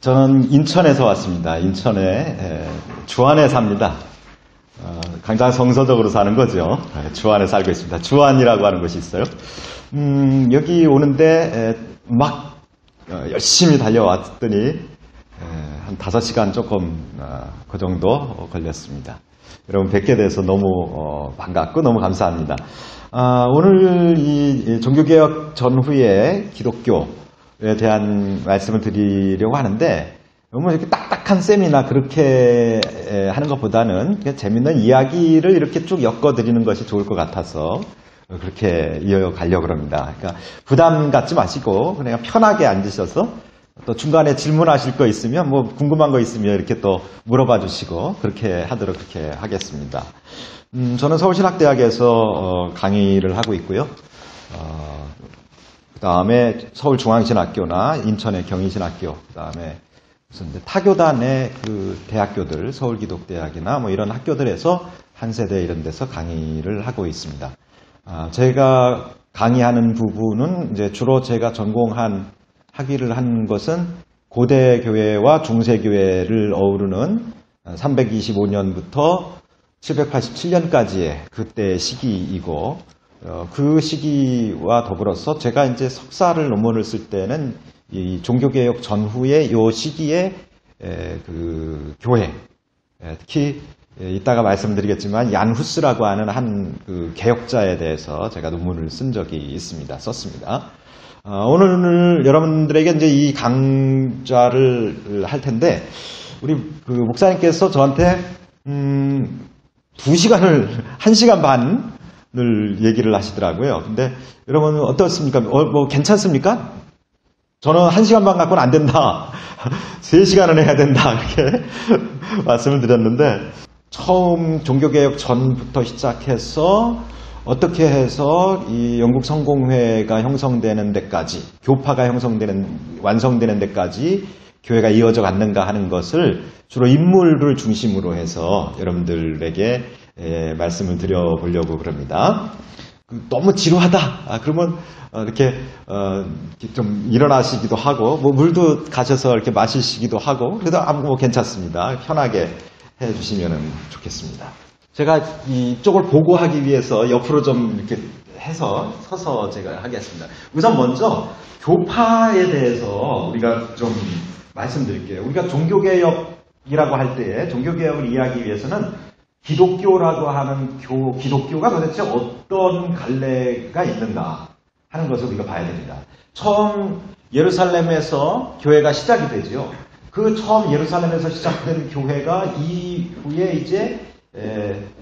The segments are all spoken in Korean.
저는 인천에서 왔습니다. 인천에 주안에 삽니다. 굉장히 성서적으로 사는 거죠. 주안에 살고 있습니다. 주안이라고 하는 곳이 있어요. 여기 오는데 막 열심히 달려왔더니 한 5시간 조금 그 정도 걸렸습니다. 여러분 뵙게 돼서 너무 반갑고 너무 감사합니다. 오늘 이 종교개혁 전후의 기독교에 대한 말씀을 드리려고 하는데 너무 이렇게 딱딱한 셈이나 그렇게 하는 것보다는 그냥 재밌는 이야기를 이렇게 쭉 엮어드리는 것이 좋을 것 같아서 그렇게 이어가려고 합니다. 그러니까 부담 갖지 마시고 그냥 편하게 앉으셔서 또 중간에 질문하실 거 있으면 뭐 궁금한 거 있으면 이렇게 또 물어봐 주시고 그렇게 하도록 그렇게 하겠습니다. 저는 서울신학대학에서 강의를 하고 있고요. 그 다음에 서울중앙신학교나 인천의 경희신학교, 그 다음에 무슨 타교단의 그 대학교들, 서울기독대학이나 뭐 이런 학교들에서 한세대 이런 데서 강의를 하고 있습니다. 제가 강의하는 부분은 이제 주로 제가 학위를 한 것은 고대교회와 중세교회를 어우르는 325년부터 787년까지의 그때 시기이고, 그 시기와 더불어서 제가 이제 석사를 논문을 쓸 때는 이 종교개혁 전후의 요 시기에 그 교회, 특히 이따가 말씀드리겠지만 얀 후스라고 하는 한 그 개혁자에 대해서 제가 논문을 쓴 적이 있습니다. 썼습니다. 오늘 여러분들에게 이제 이 강좌를 할 텐데, 우리 그 목사님께서 저한테 1시간 반을 얘기를 하시더라고요. 근데 여러분 어떻습니까? 뭐 괜찮습니까? 저는 1시간 반 갖고는 안 된다. 3시간은 해야 된다. 이렇게 말씀을 드렸는데, 처음 종교개혁 전부터 시작해서 어떻게 해서 이 영국 성공회가 형성되는 데까지, 교파가 완성되는 데까지 교회가 이어져 갔는가 하는 것을 주로 인물을 중심으로 해서 여러분들에게 말씀을 드려보려고 그럽니다. 너무 지루하다. 그러면 이렇게 좀 일어나시기도 하고, 뭐 물도 가셔서 이렇게 마시시기도 하고, 그래도 뭐 괜찮습니다. 편하게 해주시면 좋겠습니다. 제가 이쪽을 보고 하기 위해서 옆으로 좀 이렇게 해서 서서 제가 하겠습니다. 우선 먼저 교파에 대해서 우리가 좀 말씀드릴게요. 우리가 종교개혁이라고 할 때에 종교개혁을 이해하기 위해서는 기독교라고 하는 기독교가 도대체 어떤 갈래가 있는가 하는 것을 우리가 봐야 됩니다. 처음 예루살렘에서 교회가 시작이 되죠. 그 처음 예루살렘에서 시작된 교회가 이후에 이제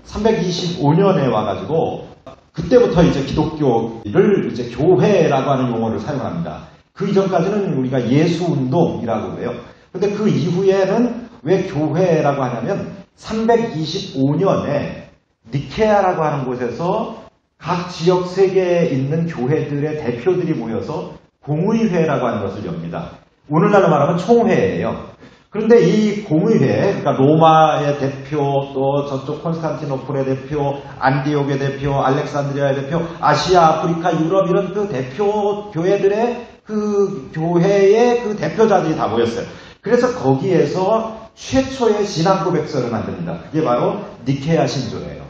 325년에 와가지고 그때부터 이제 기독교를 이제 교회라고 하는 용어를 사용합니다. 그 이전까지는 우리가 예수운동이라고 해요. 근데 그 이후에는 왜 교회라고 하냐면 325년에 니케아라고 하는 곳에서 각 지역 세계에 있는 교회들의 대표들이 모여서 공의회라고 하는 것을 엽니다. 오늘날로 말하면 총회예요. 그런데 이 공의회, 그러니까 로마의 대표, 또 저쪽 콘스탄티노플의 대표, 안디옥의 대표, 알렉산드리아의 대표, 아시아, 아프리카, 유럽 이런 그 대표 교회들의 그 교회의 그 대표자들이 다 모였어요. 그래서 거기에서 최초의 신앙고백서를 만듭니다. 그게 바로 니케아 신조예요.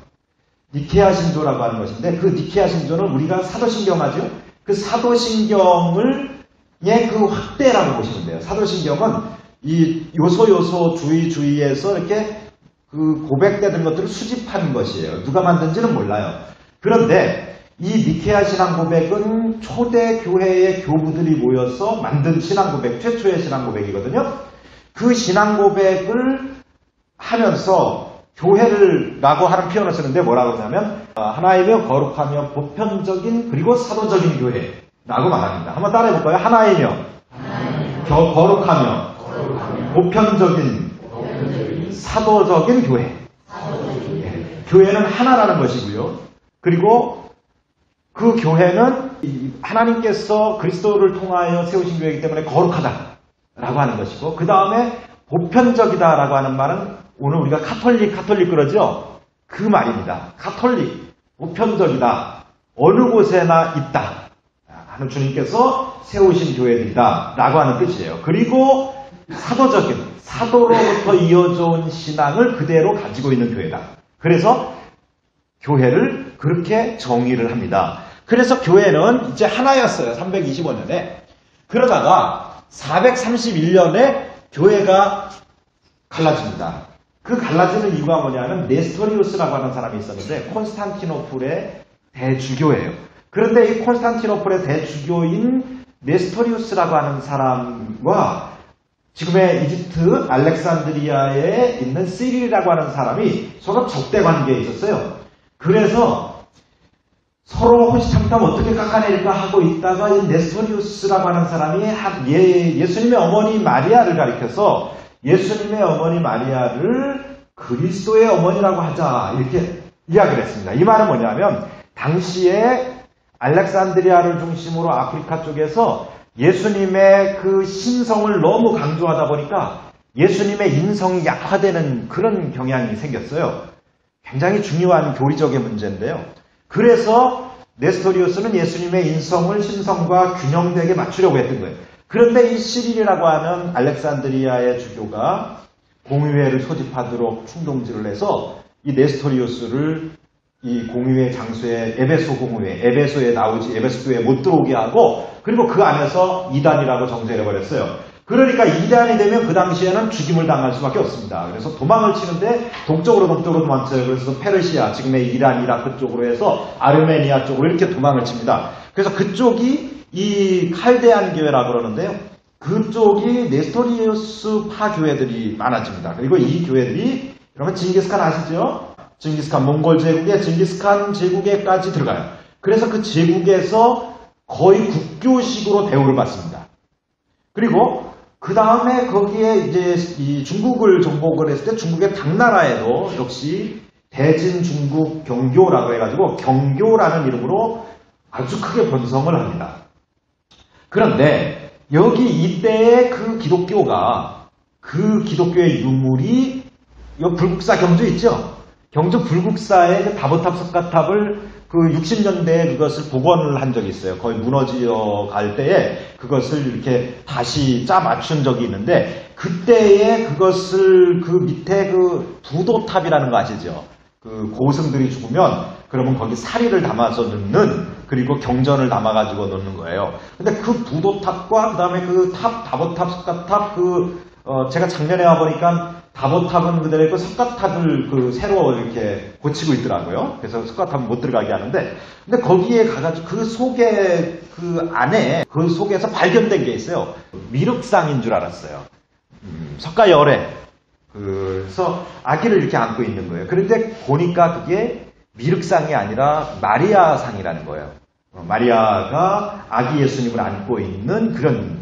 니케아 신조라고 하는 것인데, 그 니케아 신조는 우리가 사도신경 하죠? 그 사도신경을 그 확대라고 보시면 돼요. 사도신경은 이 요소 주위에서 이렇게 그 고백되는 것들을 수집한 것이에요. 누가 만든지는 몰라요. 그런데 이 니케아 신앙고백은 초대 교회의 교부들이 모여서 만든 신앙고백, 최초의 신앙고백이거든요. 그 신앙고백을 하면서 교회라고 하는 표현을 쓰는데 뭐라고 하냐면 하나이며 거룩하며 보편적인 그리고 사도적인 교회라고 말합니다. 한번 따라해볼까요? 하나이며 거룩하며 보편적인 사도적인 교회. 교회는 하나라는 것이고요. 그리고 그 교회는 하나님께서 그리스도를 통하여 세우신 교회이기 때문에 거룩하다라고 하는 것이고, 그 다음에 보편적이다라고 하는 말은 오늘 우리가 카톨릭 그러죠? 그 말입니다. 카톨릭, 보편적이다. 어느 곳에나 있다. 하는 주님께서 세우신 교회들이다. 라고 하는 뜻이에요. 그리고 사도적인, 사도로부터 이어져 온 신앙을 그대로 가지고 있는 교회다. 그래서 교회를 그렇게 정의를 합니다. 그래서 교회는 이제 하나였어요. 325년에. 그러다가 431년에 교회가 갈라집니다. 그 갈라지는 이유가 뭐냐면 네스토리우스라고 하는 사람이 있었는데 콘스탄티노플의 대주교예요. 그런데 이 콘스탄티노플의 대주교인 네스토리우스라고 하는 사람과 지금의 이집트 알렉산드리아에 있는 시릴이라고 하는 사람이 서로 적대 관계에 있었어요. 그래서 서로 호시탐탐 어떻게 깎아내릴까 하고 있다가 이 네스토리우스라고 하는 사람이 예수님의 어머니 마리아를 가리켜서 예수님의 어머니 마리아를 그리스도의 어머니라고 하자 이렇게 이야기를 했습니다. 이 말은 뭐냐면 당시에 알렉산드리아를 중심으로 아프리카 쪽에서 예수님의 그 신성을 너무 강조하다 보니까 예수님의 인성이 약화되는 그런 경향이 생겼어요. 굉장히 중요한 교리적인 문제인데요. 그래서 네스토리우스는 예수님의 인성을 신성과 균형되게 맞추려고 했던 거예요. 그런데 이 시릴이라고 하는 알렉산드리아의 주교가 공의회를 소집하도록 충동질을 해서 이 네스토리우스를 이 공의회 장소에 에베소 공의회, 에베소에 나오지 에베소 교회에 못 들어오게 하고 그리고 그 안에서 이단이라고 정죄해버렸어요. 그러니까 이단이 되면 그 당시에는 죽임을 당할 수밖에 없습니다. 그래서 도망을 치는데 동쪽으로 도망쳐요. 그래서 페르시아, 지금의 이란, 이라크 쪽으로 해서 아르메니아 쪽으로 이렇게 도망을 칩니다. 그래서 그쪽이 이 칼데안 교회라고 그러는데요. 그쪽이 네스토리우스 파 교회들이 많아집니다. 그리고 이 교회들이 여러분 징기스칸 아시죠? 징기스칸 몽골 제국의 징기스칸 제국에까지 들어가요. 그래서 그 제국에서 거의 국교식으로 대우를 받습니다. 그리고 그 다음에 거기에 이제 이 중국을 정복을 했을 때 중국의 당나라에도 역시 대진 중국 경교라고 해가지고 경교라는 이름으로 아주 크게 번성을 합니다. 그런데 여기 이때의 그 기독교가 그 기독교의 유물이 이 불국사 경주 있죠? 경주 불국사의 그 다보탑 석가탑을 그 60년대에 그것을 복원을 한 적이 있어요. 거의 무너져 갈 때에 그것을 이렇게 다시 짜 맞춘 적이 있는데 그때에 그것을 그 밑에 그 부도탑이라는 거 아시죠? 그 고승들이 죽으면 그러면 거기 사리를 담아서 넣는 그리고 경전을 담아가지고 넣는 거예요. 근데 그 부도탑과 그 다음에 그 탑, 다보탑, 석가탑 제가 작년에 와보니까 다보탑은 그대로 있고 석가탑을 그 새로 이렇게 고치고 있더라고요. 그래서 석가탑은 못 들어가게 하는데 근데 거기에 가가지고 그 속에 그 안에 그 속에서 발견된 게 있어요. 미륵상인 줄 알았어요. 석가열애. 그래서 아기를 이렇게 안고 있는 거예요. 그런데 보니까 그게 미륵상이 아니라 마리아상이라는 거예요. 마리아가 아기 예수님을 안고 있는 그런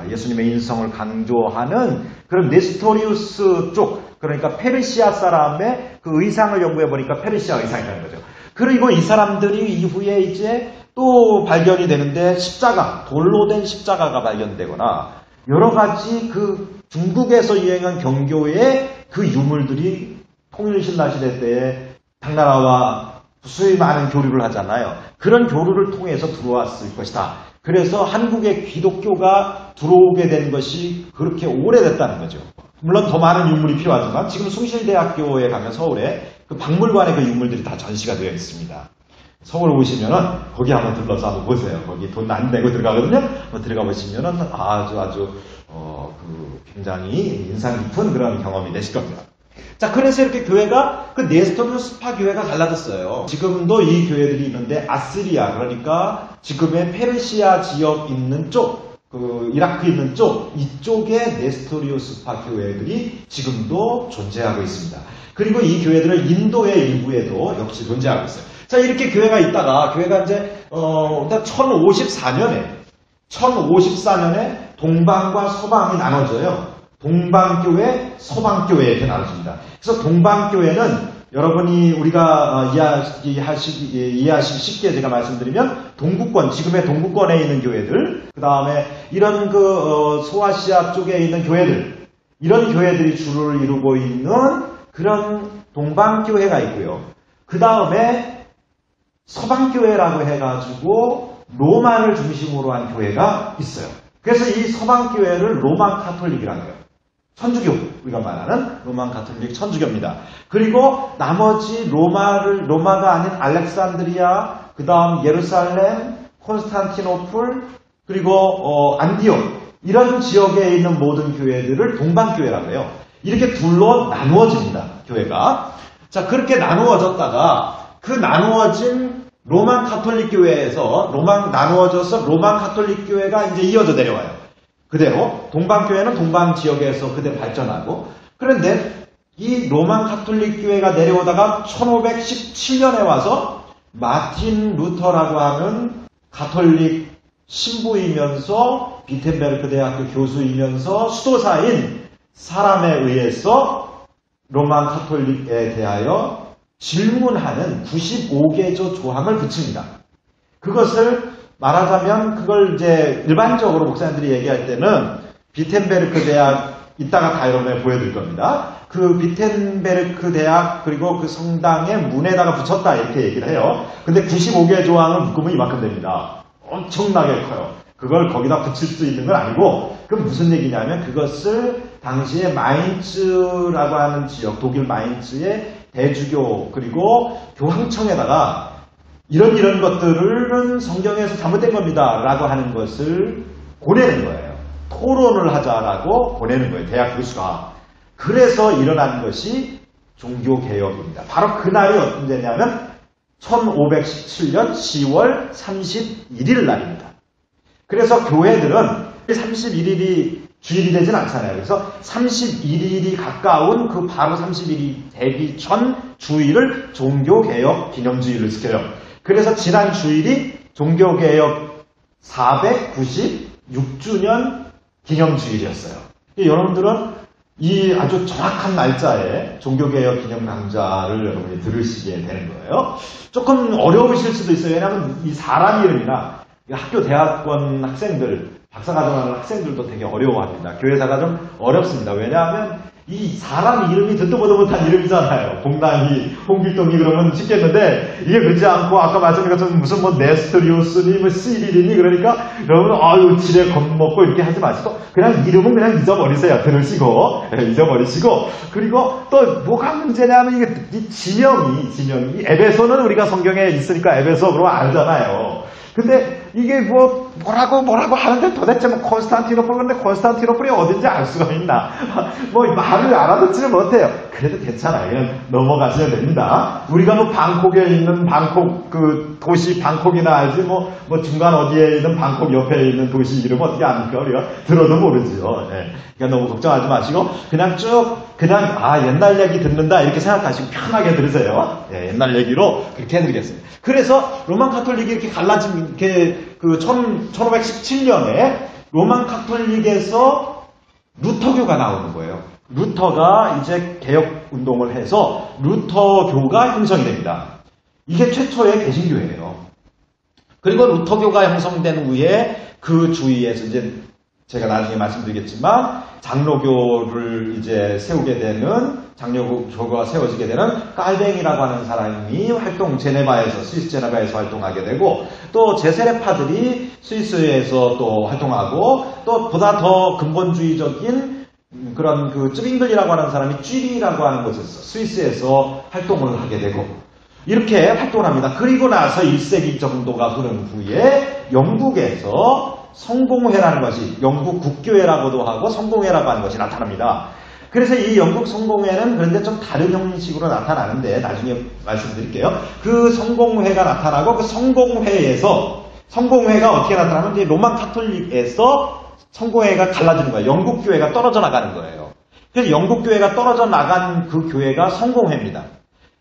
예수님의 인성을 강조하는 그런 네스토리우스 쪽, 그러니까 페르시아 사람의 그 의상을 연구해 보니까 페르시아 의상이라는 거죠. 그리고 이 사람들이 이후에 이제 또 발견이 되는데 십자가, 돌로 된 십자가가 발견되거나 여러 가지 그 중국에서 유행한 경교의 그 유물들이 통일신라시대 때에 당나라와 수히 많은 교류를 하잖아요. 그런 교류를 통해서 들어왔을 것이다. 그래서 한국의 기독교가 들어오게 된 것이 그렇게 오래됐다는 거죠. 물론 더 많은 유물이 필요하지만 지금 숭실대학교에 가면 서울에 그 박물관에 그 유물들이 다 전시가 되어 있습니다. 서울 오시면은 거기 한번 들러서 한번 보세요. 거기 돈 안 내고 들어가거든요. 한번 들어가 보시면은 아주 굉장히 인상 깊은 그런 경험이 되실 겁니다. 자, 그래서 이렇게 교회가 그 네스토리우스파 교회가 갈라졌어요. 지금도 이 교회들이 있는데 아시리아, 그러니까 지금의 페르시아 지역 있는 쪽, 그 이라크 있는 쪽, 이쪽에 네스토리우스파 교회들이 지금도 존재하고 있습니다. 그리고 이 교회들은 인도의 일부에도 역시 존재하고 있어요. 자, 이렇게 교회가 있다가 교회가 이제 1054년에 동방과 서방이 나눠져요. 동방교회, 서방교회 이렇게 나눠집니다. 그래서 동방교회는 여러분이 우리가 이해하시기 쉽게 제가 말씀드리면 동구권, 지금의 동구권에 있는 교회들, 그 다음에 이런 소아시아 쪽에 있는 교회들, 이런 교회들이 주를 이루고 있는 그런 동방교회가 있고요. 그 다음에 서방교회라고 해가지고 로마를 중심으로 한 교회가 있어요. 그래서 이 서방교회를 로만 카톨릭이라고 해요. 천주교, 우리가 말하는 로만 카톨릭 천주교입니다. 그리고 나머지 로마가 아닌 알렉산드리아, 그 다음 예루살렘, 콘스탄티노플, 그리고 안디옥, 이런 지역에 있는 모든 교회들을 동방교회라고 해요. 이렇게 둘로 나누어집니다, 교회가. 자, 그렇게 나누어졌다가 그 나누어진 로만 카톨릭 교회에서 나누어져서 로만 카톨릭 교회가 이제 이어져 내려와요. 그대로 동방교회는 동방 지역에서 그대로 발전하고, 그런데 이 로만 카톨릭 교회가 내려오다가 1517년에 와서 마틴 루터라고 하는 가톨릭 신부이면서 비텐베르크 대학교 교수이면서 수도사인 사람에 의해서 로만 카톨릭에 대하여 질문하는 95개조 조항을 붙입니다. 그것을 말하자면 그걸 이제 일반적으로 목사님들이 얘기할 때는 비텐베르크 대학, 이따가 다이럼에 보여드릴 겁니다. 그 비텐베르크 대학 그리고 그 성당의 문에다가 붙였다 이렇게 얘기를 해요. 근데 95개의 조항을 묶으면 이만큼 됩니다. 엄청나게 커요. 그걸 거기다 붙일 수 있는 건 아니고, 그럼 무슨 얘기냐면 그것을 당시에 마인츠라고 하는 지역, 독일 마인츠의 대주교 그리고 교황청에다가 이런 것들은 성경에서 잘못된 겁니다 라고 하는 것을 보내는 거예요. 토론을 하자라고 보내는 거예요, 대학 교수가. 그래서 일어난 것이 종교개혁입니다. 바로 그날이 어떤 데냐면 1517년 10월 31일 날입니다. 그래서 교회들은 31일이 주일이 되진 않잖아요. 그래서 31일이 가까운 그 바로 31일이 되기 전 주일을 종교개혁 기념주일로 지켜요. 그래서 지난 주일이 종교개혁 496주년 기념주일이었어요. 여러분들은 이 아주 정확한 날짜에 종교개혁 기념 강좌를 여러분이 들으시게 되는 거예요. 조금 어려우실 수도 있어요. 왜냐하면 이 사람 이름이나 학교 대학원 학생들, 박사과정하는 학생들도 되게 어려워합니다. 교회사가 좀 어렵습니다. 왜냐하면 이 사람 이름이 듣도 보도 못한 이름이잖아요. 봉당이, 홍길동이 그러면 쉽겠는데 이게 그렇지 않고 아까 말씀드린 것처럼 무슨 뭐 네스토리우스니 뭐 시리리니 그러니까 여러분 아유 지레 겁먹고 이렇게 하지 마시고 그냥 이름은 그냥 잊어버리세요. 들으시고 잊어버리시고, 그리고 또 뭐가 문제냐면 이게 이 지명이 에베소는 우리가 성경에 있으니까 에베소 그러면 알잖아요. 근데 이게 뭐라고 하는데 도대체 뭐 콘스탄티노플, 근데 콘스탄티노플이 어딘지 알 수가 있나? 뭐 말을 알아듣지를 못해요. 그래도 괜찮아요. 그냥 넘어가셔야 됩니다. 우리가 뭐 방콕에 있는 방콕 그 도시 방콕이나 알지 뭐 중간 어디에 있는 방콕 옆에 있는 도시 이름 어떻게 압니까? 우리가 들어도 모르죠. 네. 그러니까 너무 걱정하지 마시고 그냥 옛날 얘기 듣는다 이렇게 생각하시고 편하게 들으세요. 네, 옛날 얘기로 그렇게 해드리겠습니다. 그래서 로만 카톨릭이 이렇게 갈라진 게 그 1517년에 로만 카톨릭에서 루터교가 나오는 거예요. 루터가 이제 개혁 운동을 해서 루터교가 형성이 됩니다. 이게 최초의 개신교예요. 그리고 루터교가 형성된 후에 그 주위에서 이제 제가 나중에 말씀드리겠지만 장로교를 이제 세우게 되는, 장로교가 세워지게 되는 깔뱅이라고 하는 사람이 스위스 제네바에서 활동하게 되고, 또 제세례파들이 스위스에서 또 활동하고, 또 보다 더 근본주의적인 그런 그 쯔빙글이라고 하는 사람이 쥐리라고 하는 곳에서 스위스에서 활동을 하게 되고, 이렇게 활동을 합니다. 그리고 나서 1세기 정도가 흐른 후에 영국에서 성공회라는 것이, 영국 국교회라고도 하고 성공회라고 하는 것이 나타납니다. 그래서 이 영국 성공회는 그런데 좀 다른 형식으로 나타나는데 나중에 말씀드릴게요. 그 성공회가 나타나고, 그 성공회가 어떻게 나타나면 이제 로만 카톨릭에서 성공회가 갈라지는 거예요. 영국 교회가 떨어져 나가는 거예요. 그래서 영국 교회가 떨어져 나간 그 교회가 성공회입니다.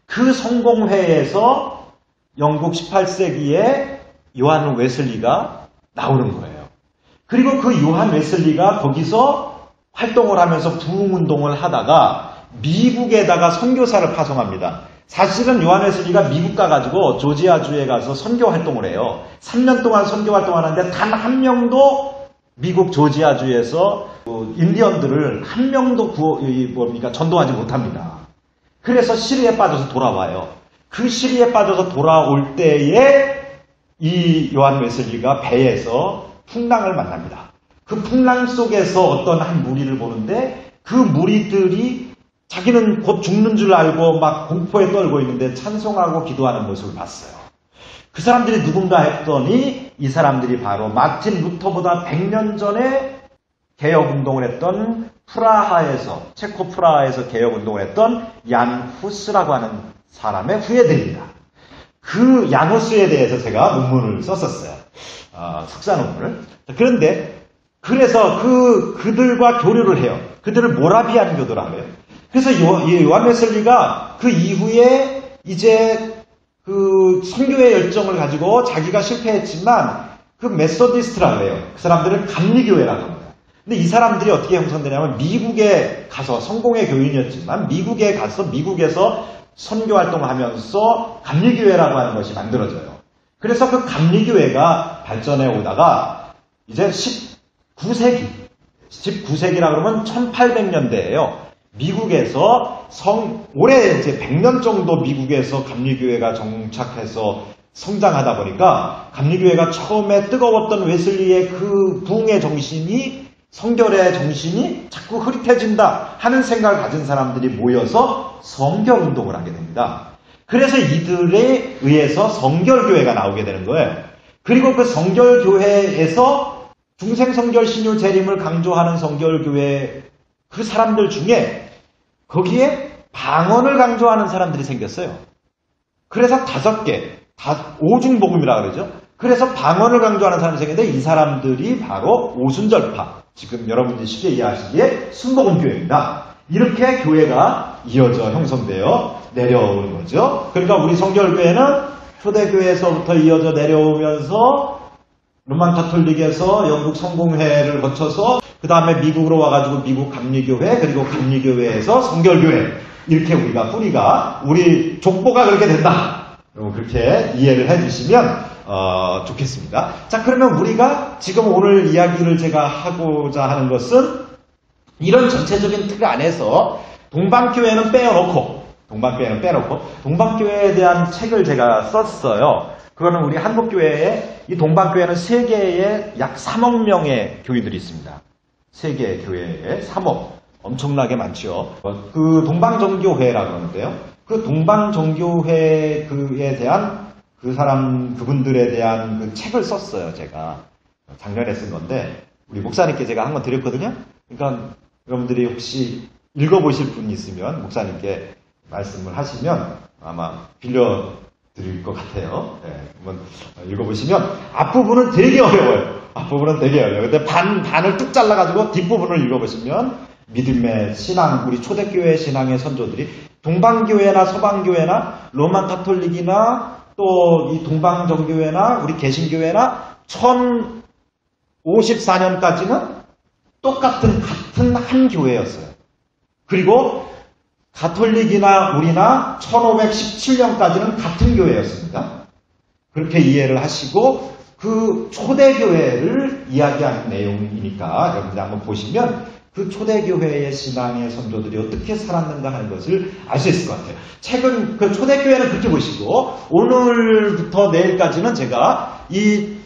그 성공회에서 영국 18세기에 요한 웨슬리가 나오는 거예요. 그리고 그 요한 웨슬리가 거기서 활동을 하면서 부흥운동을 하다가 미국에다가 선교사를 파송합니다. 사실은 요한 웨슬리가 미국 가가지고 조지아주에 가서 선교 활동을 해요. 3년 동안 선교 활동을 하는데 단 한 명도 미국 조지아주에서 인디언들을 한 명도 전도하지 못합니다. 그래서 시리에 빠져서 돌아와요. 그 시리에 빠져서 돌아올 때에 이 요한 웨슬리가 배에서 풍랑을 만납니다. 그 풍랑 속에서 어떤 한 무리를 보는데 그 무리들이 자기는 곧 죽는 줄 알고 막 공포에 떨고 있는데 찬송하고 기도하는 모습을 봤어요. 그 사람들이 누군가 했더니 이 사람들이 바로 마틴 루터보다 100년 전에 개혁운동을 했던 체코 프라하에서 개혁운동을 했던 얀 후스라고 하는 사람의 후예들입니다. 그 얀 후스에 대해서 제가 논문을 썼었어요. 석사 논문을. 그런데 그래서 그들과 교류를 해요. 그들을 모라비안 교도라고 해요. 그래서 요한 웨슬리가 그 이후에 이제 그 선교의 열정을 가지고 자기가 실패했지만 그 메소디스트라고 해요. 그 사람들은 감리교회라고 합니다. 근데 이 사람들이 어떻게 형성되냐면 미국에 가서 성공의 교인이었지만 미국에 가서 미국에서 선교 활동하면서 감리교회라고 하는 것이 만들어져요. 그래서 그 감리교회가 발전해 오다가 이제 19세기라 그러면 1800년대예요. 미국에서 올해 이제 100년 정도 미국에서 감리교회가 정착해서 성장하다 보니까 감리교회가 처음에 뜨거웠던 웨슬리의 그 부흥의 정신이 성결의 정신이 자꾸 흐릿해진다 하는 생각을 가진 사람들이 모여서 성결운동을 하게 됩니다. 그래서 이들에 의해서 성결교회가 나오게 되는 거예요. 그리고 그 성결교회에서 중생성결 신유 재림을 강조하는 성결교회 그 사람들 중에 거기에 방언을 강조하는 사람들이 생겼어요. 그래서 5개, 오중복음이라고 그러죠. 그래서 방언을 강조하는 사람이 생겼는데 이 사람들이 바로 오순절파, 지금 여러분들이 쉽게 이해하시기에 순복음교회입니다. 이렇게 교회가 이어져 형성되어 내려오는 거죠. 그러니까 우리 성결교회는 초대교회에서부터 이어져 내려오면서 로만 가톨릭에서 영국 성공회를 거쳐서 그 다음에 미국으로 와가지고 미국 감리교회, 그리고 감리교회에서 성결교회, 이렇게 뿌리가 우리 족보가 그렇게 된다. 그렇게 이해를 해주시면 좋겠습니다. 자, 그러면 우리가 지금 오늘 이야기를 제가 하고자 하는 것은 이런 전체적인 틀 안에서 동방교회는 빼놓고 동방교회에 대한 책을 제가 썼어요. 그거는 우리 한국교회에 이 동방교회는 세계에 약 3억 명의 교인들이 있습니다. 세계 교회에 3억. 엄청나게 많죠. 그 동방정교회라고 하는데요. 그 동방정교회에 대한 그분들에 대한 그 책을 썼어요. 제가 작년에 쓴 건데 우리 목사님께 제가 한 번 드렸거든요. 그러니까 여러분들이 혹시 읽어보실 분 있으면 목사님께 말씀을 하시면 아마 빌려드릴 것 같아요. 네, 한번 읽어보시면 앞부분은 되게 어려워요. 근데 반을 뚝 잘라가지고 뒷부분을 읽어보시면 믿음의 신앙, 우리 초대교회 신앙의 선조들이 동방교회나 서방교회나 로만 가톨릭이나 또 이 동방정교회나 우리 개신교회나 1054년까지는 똑같은 같은 한 교회였어요. 그리고 가톨릭이나 우리나 1517년까지는 같은 교회였습니다. 그렇게 이해를 하시고 그 초대교회를 이야기하는 내용이니까 여러분들 한번 보시면 그 초대교회의 신앙의 선조들이 어떻게 살았는가 하는 것을 알 수 있을 것 같아요. 책은 그 초대교회는 그렇게 보시고 오늘부터 내일까지는 제가 이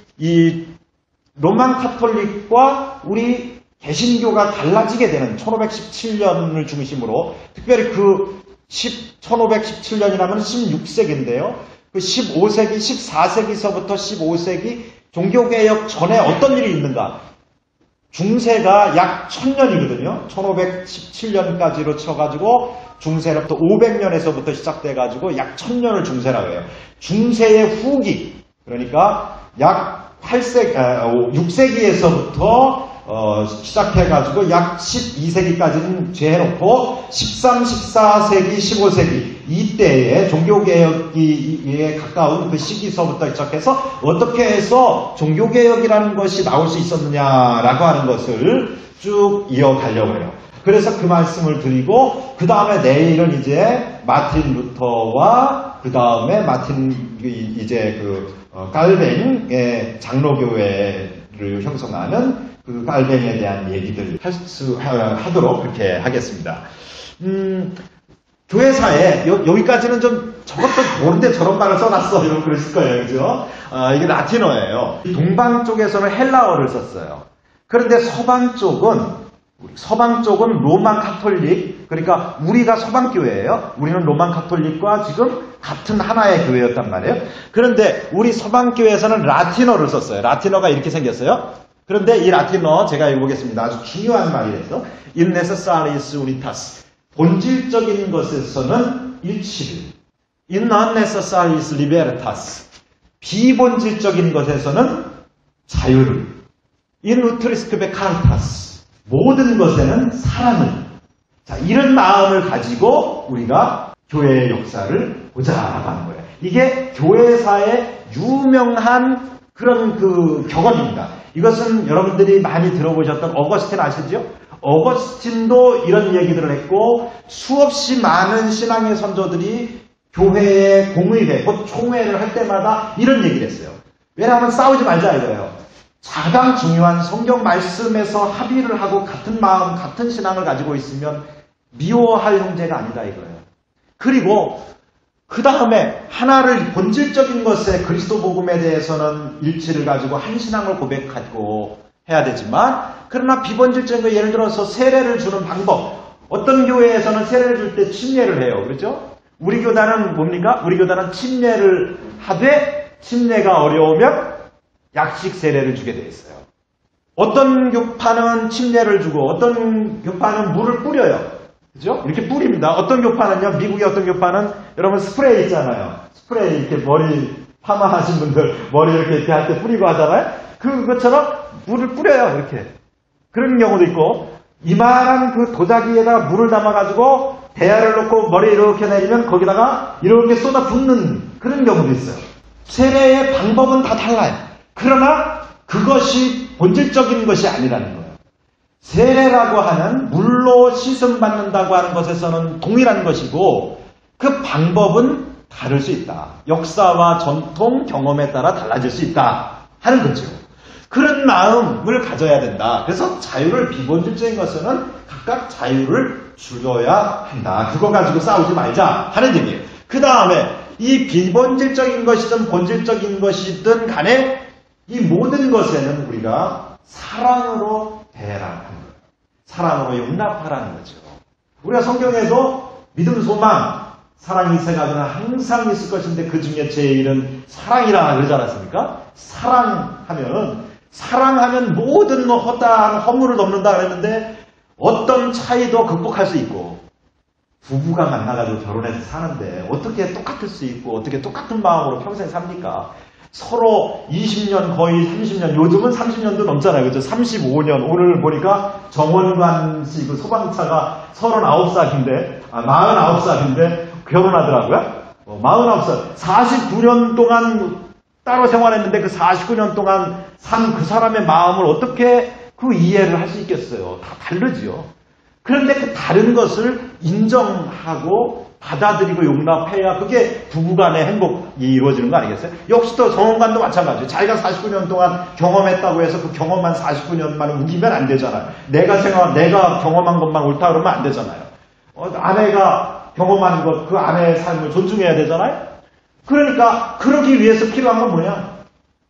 로만 카톨릭과 우리 개신교가 달라지게 되는 1517년을 중심으로 특별히 1517년이라면 16세기인데요. 그 15세기, 14세기서부터 15세기 종교개혁 전에 어떤 일이 있는가? 중세가 약 1000년이거든요. 1517년까지로 쳐가지고 중세로부터 500년에서부터 시작돼가지고 약 1000년을 중세라고 해요. 중세의 후기, 그러니까 약 6세기에서부터 시작해가지고 약 12세기까지는 제해놓고 13, 14세기, 15세기 이때의 종교개혁에 가까운 그 시기서부터 시작해서 어떻게 해서 종교개혁이라는 것이 나올 수 있었느냐라고 하는 것을 쭉 이어가려고 해요. 그래서 그 말씀을 드리고 그 다음에 내일은 이제 마틴 루터와 그 다음에 깔뱅의 장로교회를 형성하는 그 깔뱅에 대한 얘기들 하도록 그렇게 하겠습니다. 교회사에 여기까지는 좀 저것도 모르는데 저런 말을 써놨어 이러고 그랬을 거예요. 그죠? 이게 라틴어예요. 동방 쪽에서는 헬라어를 썼어요. 그런데 서방 쪽은 로마 카톨릭, 그러니까 우리가 서방 교회예요. 우리는 로마 카톨릭과 지금 같은 하나의 교회였단 말이에요. 그런데 우리 서방 교회에서는 라틴어를 썼어요. 라틴어가 이렇게 생겼어요. 그런데 이 라틴어 제가 읽어보겠습니다. 아주 중요한 말이에요. In necessaris unitas. 본질적인 것에서는 일치를. In non necessaris libertas. 비본질적인 것에서는 자유를. In utrisque caritas. 모든 것에는 사랑을. 자, 이런 마음을 가지고 우리가 교회의 역사를 보자라고 하는 거예요. 이게 교회사의 유명한 그런 그 격언입니다. 이것은 여러분들이 많이 들어보셨던 어거스틴 아시죠? 어거스틴도 이런 얘기들을 했고 수없이 많은 신앙의 선조들이 교회의 공의회, 곧 총회를 할 때마다 이런 얘기를 했어요. 왜냐하면 싸우지 말자 이거예요. 가장 중요한 성경 말씀에서 합의를 하고 같은 마음, 같은 신앙을 가지고 있으면 미워할 형제가 아니다 이거예요. 그리고 그 다음에 하나를 본질적인 것에 그리스도 복음에 대해서는 일치를 가지고 한 신앙을 고백하고 해야 되지만 그러나 비본질적인 거 예를 들어서 세례를 주는 방법 어떤 교회에서는 세례를 줄 때 침례를 해요. 그렇죠? 우리 교단은 뭡니까? 우리 교단은 침례를 하되 침례가 어려우면 약식 세례를 주게 되어 있어요. 어떤 교파는 침례를 주고 어떤 교파는 물을 뿌려요. 그죠? 이렇게 뿌립니다. 어떤 교파는요, 미국의 어떤 교파는 여러분 스프레이 있잖아요. 스프레이 이렇게 머리 파마하신 분들 머리 이렇게 할 때 뿌리고 하잖아요. 그것처럼 물을 뿌려요. 이렇게. 그런 경우도 있고 이만한 그 도자기에다가 물을 담아가지고 대야를 놓고 머리 이렇게 내리면 거기다가 이렇게 쏟아 붓는 그런 경우도 있어요. 세례의 방법은 다 달라요. 그러나 그것이 본질적인 것이 아니라는 거예요. 세례라고 하는 물로 씻음 받는다고 하는 것에서는 동일한 것이고 그 방법은 다를 수 있다. 역사와 전통, 경험에 따라 달라질 수 있다 하는 거죠. 그런 마음을 가져야 된다. 그래서 자유를 비본질적인 것은 각각 자유를 줄여야 한다. 그거 가지고 싸우지 말자 하는 얘기예요. 그 다음에 이 비본질적인 것이든 본질적인 것이든 간에 이 모든 것에는 우리가 사랑으로 대해라는 거예요. 사랑으로 용납하라는 거죠. 우리가 성경에도 믿음, 소망, 사랑이 세 가지는 항상 있을 것인데 그 중에 제일은 사랑이라 그러지 않았습니까? 사랑하면 모든 허다한 허물을 넘는다 그랬는데 어떤 차이도 극복할 수 있고 부부가 만나가지고 결혼해서 사는데 어떻게 똑같을 수 있고 어떻게 똑같은 마음으로 평생 삽니까? 서로 20년 거의 30년 요즘은 30년도 넘잖아요. 그죠? 35년 오늘 보니까 정원관 씨 그 소방차가 39살인데 49살인데 결혼하더라고요. 49살 49년 동안 따로 생활했는데 그 49년 동안 산 그 사람의 마음을 어떻게 그 이해를 할 수 있겠어요. 다 다르지요. 그런데 그 다른 것을 인정하고 받아들이고 용납해야 그게 부부간의 행복이 이루어지는 거 아니겠어요? 역시 또 정원관도 마찬가지예요. 자기가 49년 동안 경험했다고 해서 그 경험한 49년만 우기면 안 되잖아요. 내가 경험한 것만 옳다 그러면 안 되잖아요. 아내가 경험한 것, 그 아내의 삶을 존중해야 되잖아요. 그러니까 그러기 위해서 필요한 건 뭐냐?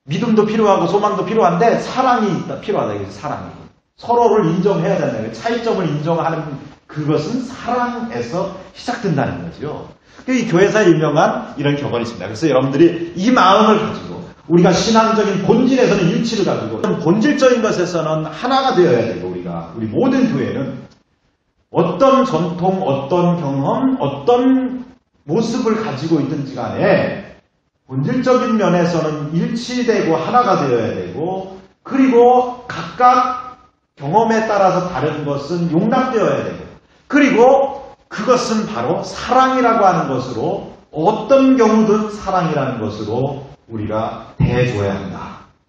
믿음도 필요하고 소망도 필요한데 사랑이 필요하다. 이게 사랑이. 서로를 인정해야 된다는 거예요. 차이점을 인정하는 그것은 사랑에서 시작된다는 거죠. 이 교회사에 유명한 이런 격언이 있습니다. 그래서 여러분들이 이 마음을 가지고 우리가 신앙적인 본질에서는 일치를 가지고 본질적인 것에서는 하나가 되어야 되고 우리 모든 교회는 어떤 전통, 어떤 경험, 어떤 모습을 가지고 있든지 간에 본질적인 면에서는 일치되고 하나가 되어야 되고 그리고 각각 경험에 따라서 다른 것은 용납되어야 되고 그리고 그것은 바로 사랑이라고 하는 것으로 어떤 경우든 사랑이라는 것으로 우리가 대해줘야 한다.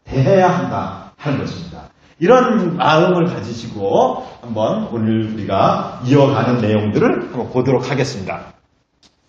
대해야 한다 하는 것입니다. 이런 마음을 가지시고 한번 오늘 우리가 이어가는 내용들을 한번 보도록 하겠습니다.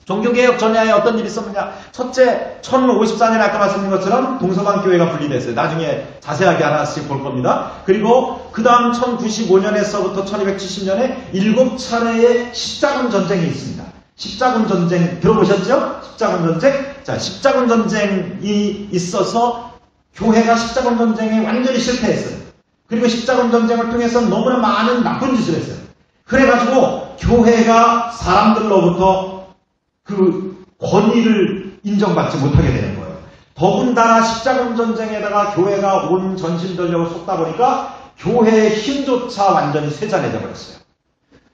종교개혁 전야에 어떤 일이 있었느냐? 첫째, 1054년에 아까 말씀드린 것처럼 동서방교회가 분리됐어요. 나중에 자세하게 하나씩 볼 겁니다. 그리고 그 다음 1095년에서부터 1270년에 7차례의 십자군 전쟁이 있습니다. 십자군 전쟁 들어보셨죠? 십자군 전쟁? 자, 십자군 전쟁이 있어서 교회가 십자군 전쟁에 완전히 실패했어요. 그리고 십자군 전쟁을 통해서 너무나 많은 나쁜 짓을 했어요. 그래가지고 교회가 사람들로부터 그 권위를 인정받지 못하게 되는 거예요. 더군다나 십자군 전쟁에다가 교회가 온 전심전력을 쏟다 보니까 교회의 힘조차 완전히 쇠잔해져 버렸어요.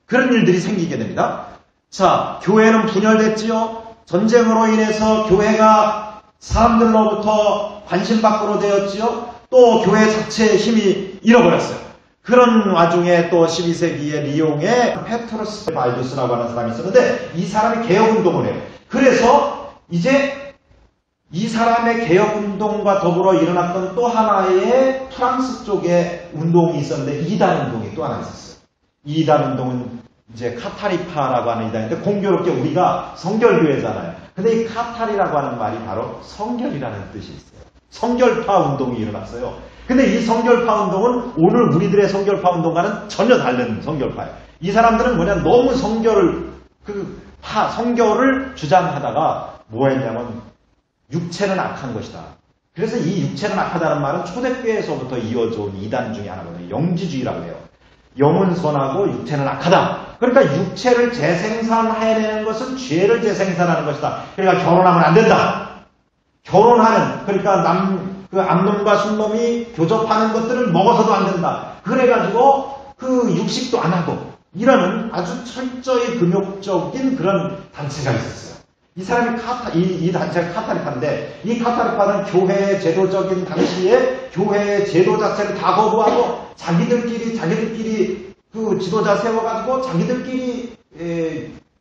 그런 일들이 생기게 됩니다. 자, 교회는 분열됐지요. 전쟁으로 인해서 교회가 사람들로부터 관심 밖으로 되었지요. 또 교회 자체의 힘이 잃어버렸어요. 그런 와중에 또 12세기에 리옹에 페트로스 발두스라고 하는 사람이 있었는데 이 사람이 개혁운동을 해요. 그래서 이제 이 사람의 개혁운동과 더불어 일어났던 또 하나의 프랑스 쪽에 운동이 있었는데 이단운동이 또 하나 있었어요. 이단운동은 이제 카타리파라고 하는 이단인데 공교롭게 우리가 성결교회잖아요. 근데 이 카타리라고 하는 말이 바로 성결이라는 뜻이 있어요. 성결파 운동이 일어났어요. 근데 이 성결파 운동은 오늘 우리들의 성결파 운동과는 전혀 다른 성결파예요. 이 사람들은 뭐냐, 너무 성결을 주장하다가 뭐 했냐면 육체는 악한 것이다. 그래서 이 육체는 악하다는 말은 초대교회에서부터 이어져 온 이단 중에 하나거든요. 영지주의라고 해요. 영은 선하고 육체는 악하다. 그러니까 육체를 재생산해내는 것은 죄를 재생산하는 것이다. 그러니까 결혼하면 안 된다. 결혼하는, 그러니까 암놈과 순놈이 교접하는 것들을 먹어서도 안 된다. 그래가지고 그 육식도 안 하고 이러는 아주 철저히 금욕적인 그런 단체가 있었어요. 이 사람이 이 단체가 카타리파인데 이 카타리파는 교회의 제도적인 당시에 교회의 제도 자체를 다 거부하고 자기들끼리 그 지도자 세워가지고 자기들끼리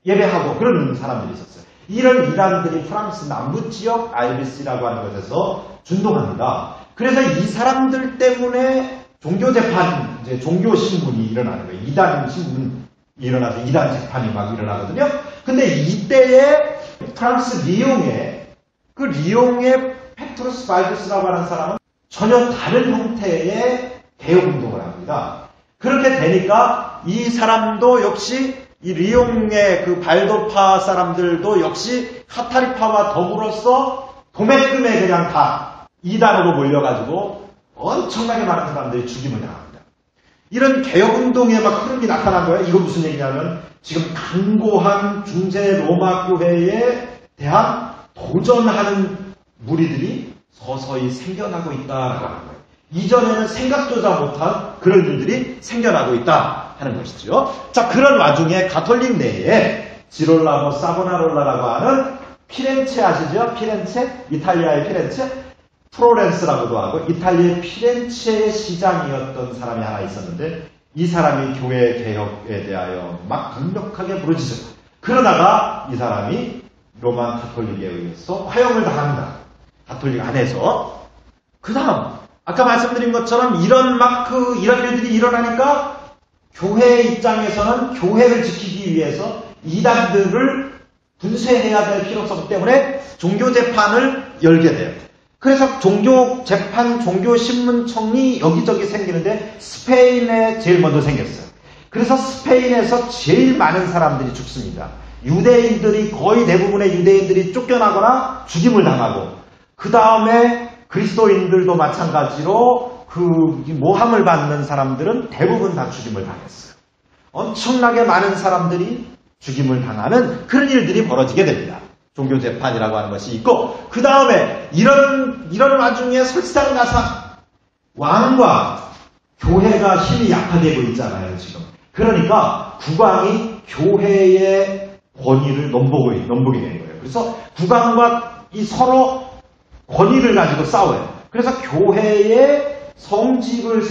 예배하고 그런 사람들이 있었어요. 이런 이단들이 프랑스 남부 지역 알비스라고 하는 곳에서 준동합니다. 그래서 이 사람들 때문에 종교 재판, 이제 종교 신문이 일어나는 거예요. 이단 신문이 일어나서 이단 재판이 막 일어나거든요. 근데 이때에 프랑스 리옹의 페트로스 발두스라고 하는 사람은 전혀 다른 형태의 개혁운동을 합니다. 그렇게 되니까 이 사람도 역시 이 리옹의 그 발도파 사람들도 역시 카타리파와 더불어서 도매금에 그냥 다 이단으로 몰려가지고 엄청나게 많은 사람들이 죽임을 당합니다. 이런 개혁운동에 막 흐름이 나타난 거예요. 이거 무슨 얘기냐면 지금 강고한 중세 로마 교회에 대한 도전하는 무리들이 서서히 생겨나고 있다라고 하는 거예요. 이전에는 생각조차 못한 그런 일들이 생겨나고 있다 하는 것이죠. 자, 그런 와중에 가톨릭 내에 지롤라모 사보나롤라라고 하는 피렌체 아시죠? 피렌체? 이탈리아의 피렌체? 프로렌스라고도 하고 이탈리아의 피렌체의 시장이었던 사람이 하나 있었는데 이 사람이 교회 개혁에 대하여 막 강력하게 부르짖어요. 그러다가 이 사람이 로마 가톨릭에 의해서 화형을 당합니다. 가톨릭 안에서. 그 다음 아까 말씀드린 것처럼 이런 일들이 일어나니까 교회 입장에서는 교회를 지키기 위해서 이단들을 분쇄해야 될 필요성 때문에 종교재판을 열게 돼요. 그래서 종교재판, 종교신문청이 여기저기 생기는데 스페인에 제일 먼저 생겼어요. 그래서 스페인에서 제일 많은 사람들이 죽습니다. 유대인들이 거의 대부분의 유대인들이 쫓겨나거나 죽임을 당하고 그 다음에 그리스도인들도 마찬가지로 그 모함을 받는 사람들은 대부분 다 죽임을 당했어요. 엄청나게 많은 사람들이 죽임을 당하는 그런 일들이 벌어지게 됩니다. 종교재판이라고 하는 것이 있고 그 다음에 이런 와중에 설상가상 왕과 교회가 힘이 약화되고 있잖아요. 지금. 그러니까 국왕이 교회의 권위를 넘보게 되는 거예요. 그래서 국왕과 이 서로 권위를 가지고 싸워요. 그래서 교회의 성직자를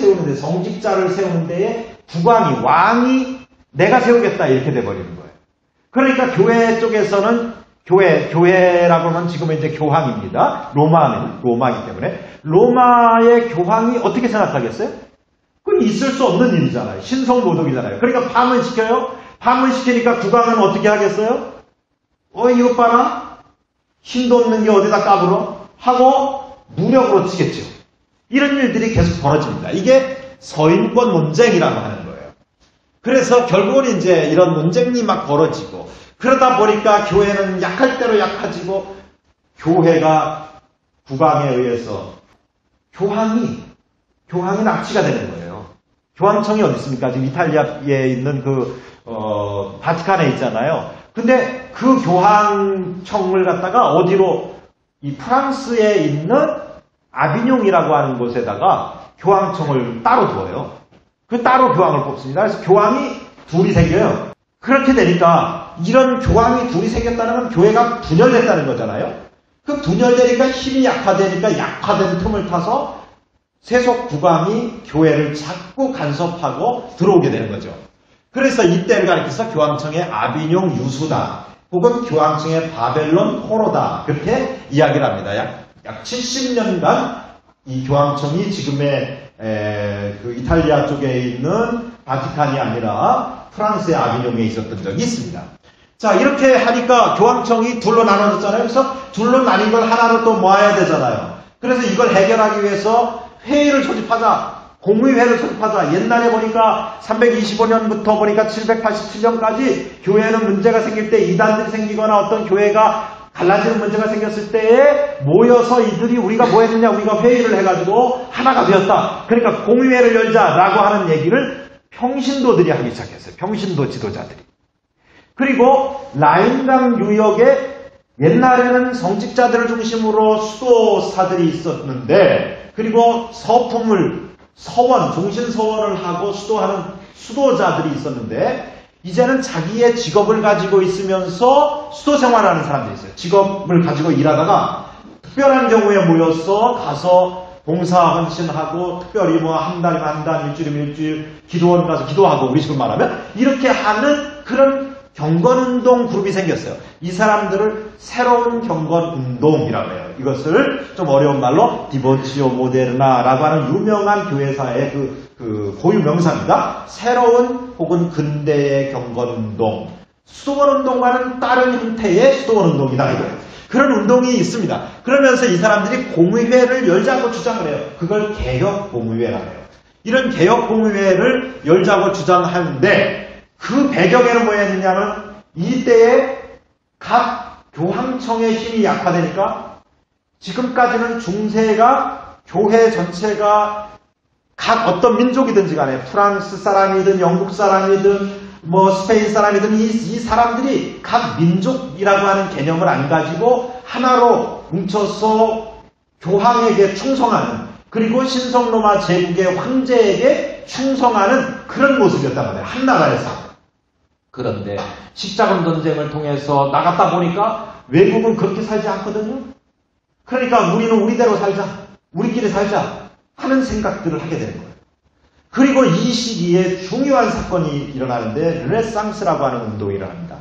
세우는 데에 국왕이, 왕이 내가 세우겠다 이렇게 돼버리는 거예요. 그러니까 교회 쪽에서는 교회라고 하면 지금은 이제 교황입니다. 로마는 로마이기 때문에 로마의 교황이 어떻게 생각하겠어요? 그건 있을 수 없는 일이잖아요. 신성모독이잖아요. 그러니까 파문시켜요. 파문시키니까 국왕은 어떻게 하겠어요? 이것 봐라. 힘도 없는 게 어디다 까불어? 하고 무력으로 치겠죠. 이런 일들이 계속 벌어집니다. 이게 서인권 논쟁이라고 하는 거예요. 그래서 결국은 이제 이런 논쟁이 막 벌어지고 그러다 보니까 교회는 약할 대로 약해지고 교회가 국왕에 의해서 교황이 교황이 납치가 되는 거예요. 교황청이 어디 있습니까? 지금 이탈리아에 있는 바티칸에 있잖아요. 근데 그 교황청을 갖다가 어디로 이 프랑스에 있는 아비뇽이라고 하는 곳에다가 교황청을 따로 둬요. 그 따로 교황을 뽑습니다. 그래서 교황이 둘이 생겨요. 그렇게 되니까 이런 교황이 둘이 생겼다는 건 교회가 분열됐다는 거잖아요. 그 분열되니까 힘이 약화되니까 약화된 틈을 타서 세속 국왕이 교회를 자꾸 간섭하고 들어오게 되는 거죠. 그래서 이때를 가리켜서 교황청의 아비뇽 유수다 혹은 교황청의 바벨론 포로다 그렇게 이야기를 합니다. 약 70년간 이 교황청이 지금의 그 이탈리아 쪽에 있는 바티칸이 아니라 프랑스의 아비뇽에 있었던 적이 있습니다. 자, 이렇게 하니까 교황청이 둘로 나눠졌잖아요. 그래서 둘로 나뉜 걸 하나로 또 모아야 되잖아요. 그래서 이걸 해결하기 위해서 회의를 소집하자. 공의회를 소집하자. 옛날에 보니까 325년부터 보니까 787년까지 교회는 문제가 생길 때 이단들이 생기거나 어떤 교회가 갈라지는 문제가 생겼을 때에 모여서 이들이 우리가 뭐 했느냐 우리가 회의를 해가지고 하나가 되었다. 그러니까 공의회를 열자라고 하는 얘기를 평신도들이 하기 시작했어요. 평신도 지도자들이. 그리고 라인강 유역에 옛날에는 성직자들을 중심으로 수도사들이 있었는데 그리고 서품을 서원, 종신서원을 하고 수도하는 수도자들이 있었는데 이제는 자기의 직업을 가지고 있으면서 수도 생활하는 사람들이 있어요. 직업을 가지고 일하다가 특별한 경우에 모여서 가서 봉사 헌신하고 특별히 뭐 한 달이면 한 달, 일주일이면 일주일, 기도원 가서 기도하고 우리 식으로 말하면 이렇게 하는 그런 경건운동 그룹이 생겼어요. 이 사람들을 새로운 경건운동이라고 해요. 이것을 좀 어려운 말로 디보치오 모데르나라고 하는 유명한 교회사의 그 고유 명사입니다. 새로운 혹은 근대의 경건운동. 수도원운동과는 다른 형태의 수도원운동이다 이거예요. 그런 운동이 있습니다. 그러면서 이 사람들이 공의회를 열자고 주장을 해요. 그걸 개혁공의회라고 해요. 이런 개혁공의회를 열자고 주장하는데 그 배경에는 뭐였느냐면 이때에 각 교황청의 힘이 약화되니까 지금까지는 중세가 교회 전체가 각 어떤 민족이든지 간에 프랑스 사람이든 영국 사람이든 뭐 스페인 사람이든 이 사람들이 각 민족이라고 하는 개념을 안 가지고 하나로 뭉쳐서 교황에게 충성하는 그리고 신성로마 제국의 황제에게 충성하는 그런 모습이었단 말이에요. 한 나라에서. 그런데 십자군 전쟁을 통해서 나갔다 보니까 외국은 그렇게 살지 않거든요. 그러니까 우리는 우리대로 살자. 우리끼리 살자. 하는 생각들을 하게 되는 거예요. 그리고 이 시기에 중요한 사건이 일어나는데 르네상스라고 하는 운동이 일어납니다.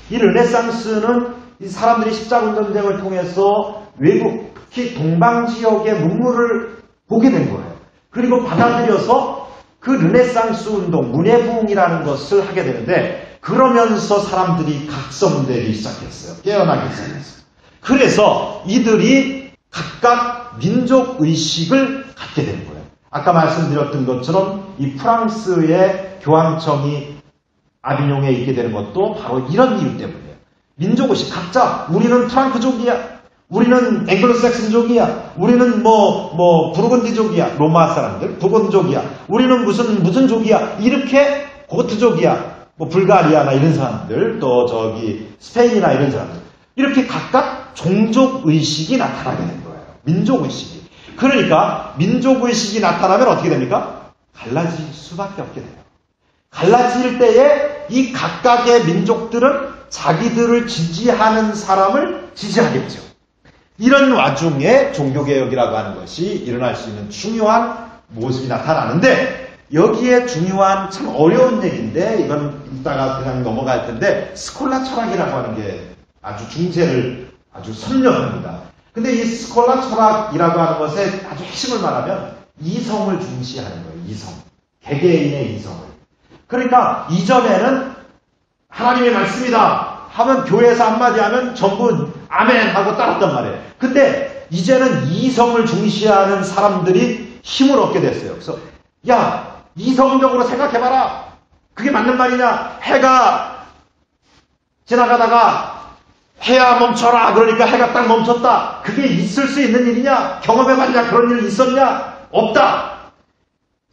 이 르네상스는 이 사람들이 십자군 전쟁을 통해서 외국, 특히 동방 지역의 문물을 보게 된 거예요. 그리고 받아들여서 그 르네상스 운동, 문예부흥이라는 것을 하게 되는데 그러면서 사람들이 각성되기 시작했어요. 깨어나기 시작했어요. 그래서 이들이 각각 민족의식을 갖게 된 거예요. 아까 말씀드렸던 것처럼 이 프랑스의 교황청이 아비뇽에 있게 되는 것도 바로 이런 이유 때문이에요. 민족의식 각자 우리는 프랑크족이야. 우리는 앵글로색슨족이야. 우리는 부르건디족이야. 로마 사람들. 부건족이야. 우리는 무슨 족이야. 이렇게 고트족이야. 불가리아나 이런 사람들. 또 스페인이나 이런 사람들. 이렇게 각각 종족의식이 나타나게 된 거예요. 민족의식이. 그러니까 민족의식이 나타나면 어떻게 됩니까? 갈라질 수밖에 없게 돼요. 갈라질 때에 이 각각의 민족들은 자기들을 지지하는 사람을 지지하겠죠. 이런 와중에 종교개혁이라고 하는 것이 일어날 수 있는 중요한 모습이 나타나는데 여기에 중요한 참 어려운 얘기인데 이건 이따가 그냥 넘어갈 텐데 스콜라 철학이라고 하는 게 아주 중세를 아주 선명합니다. 근데 이 스콜라 철학이라고 하는 것의 아주 핵심을 말하면 이성을 중시하는 거예요. 이성. 개개인의 이성을. 그러니까 이전에는 하나님의 말씀이다 하면 교회에서 한마디 하면 전부 아멘 하고 따랐단 말이에요. 근데 이제는 이성을 중시하는 사람들이 힘을 얻게 됐어요. 그래서 야 이성적으로 생각해봐라. 그게 맞는 말이냐. 해가 지나가다가 해야 멈춰라. 그러니까 해가 딱 멈췄다. 그게 있을 수 있는 일이냐? 경험해봤냐? 그런 일 있었냐? 없다.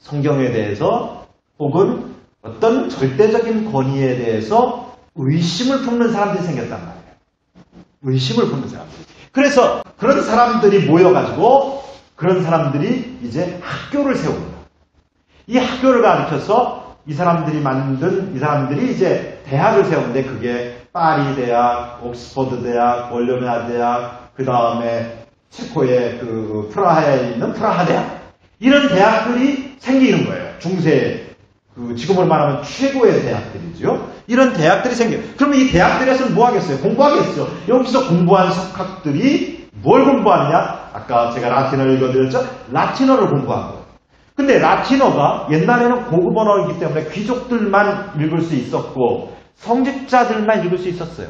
성경에 대해서 혹은 어떤 절대적인 권위에 대해서 의심을 품는 사람들이 생겼단 말이에요. 의심을 품는 사람들. 그래서 그런 사람들이 모여가지고 그런 사람들이 이제 학교를 세웁니다. 이 학교를 가르쳐서 이 사람들이 이제 대학을 세우는데 그게 파리 대학, 옥스퍼드 대학, 월요메아 대학, 그 다음에 체코의 그 프라하에 있는 프라하 대학. 이런 대학들이 생기는 거예요. 중세, 지금으로 말하면 최고의 대학들이죠. 이런 대학들이 생겨요. 그러면 이 대학들에서는 뭐 하겠어요? 공부하겠죠. 여기서 공부한 석학들이 뭘 공부하느냐? 아까 제가 라틴어를 읽어드렸죠? 라틴어를 공부하고. 근데 라틴어가 옛날에는 고급 언어이기 때문에 귀족들만 읽을 수 있었고 성직자들만 읽을 수 있었어요.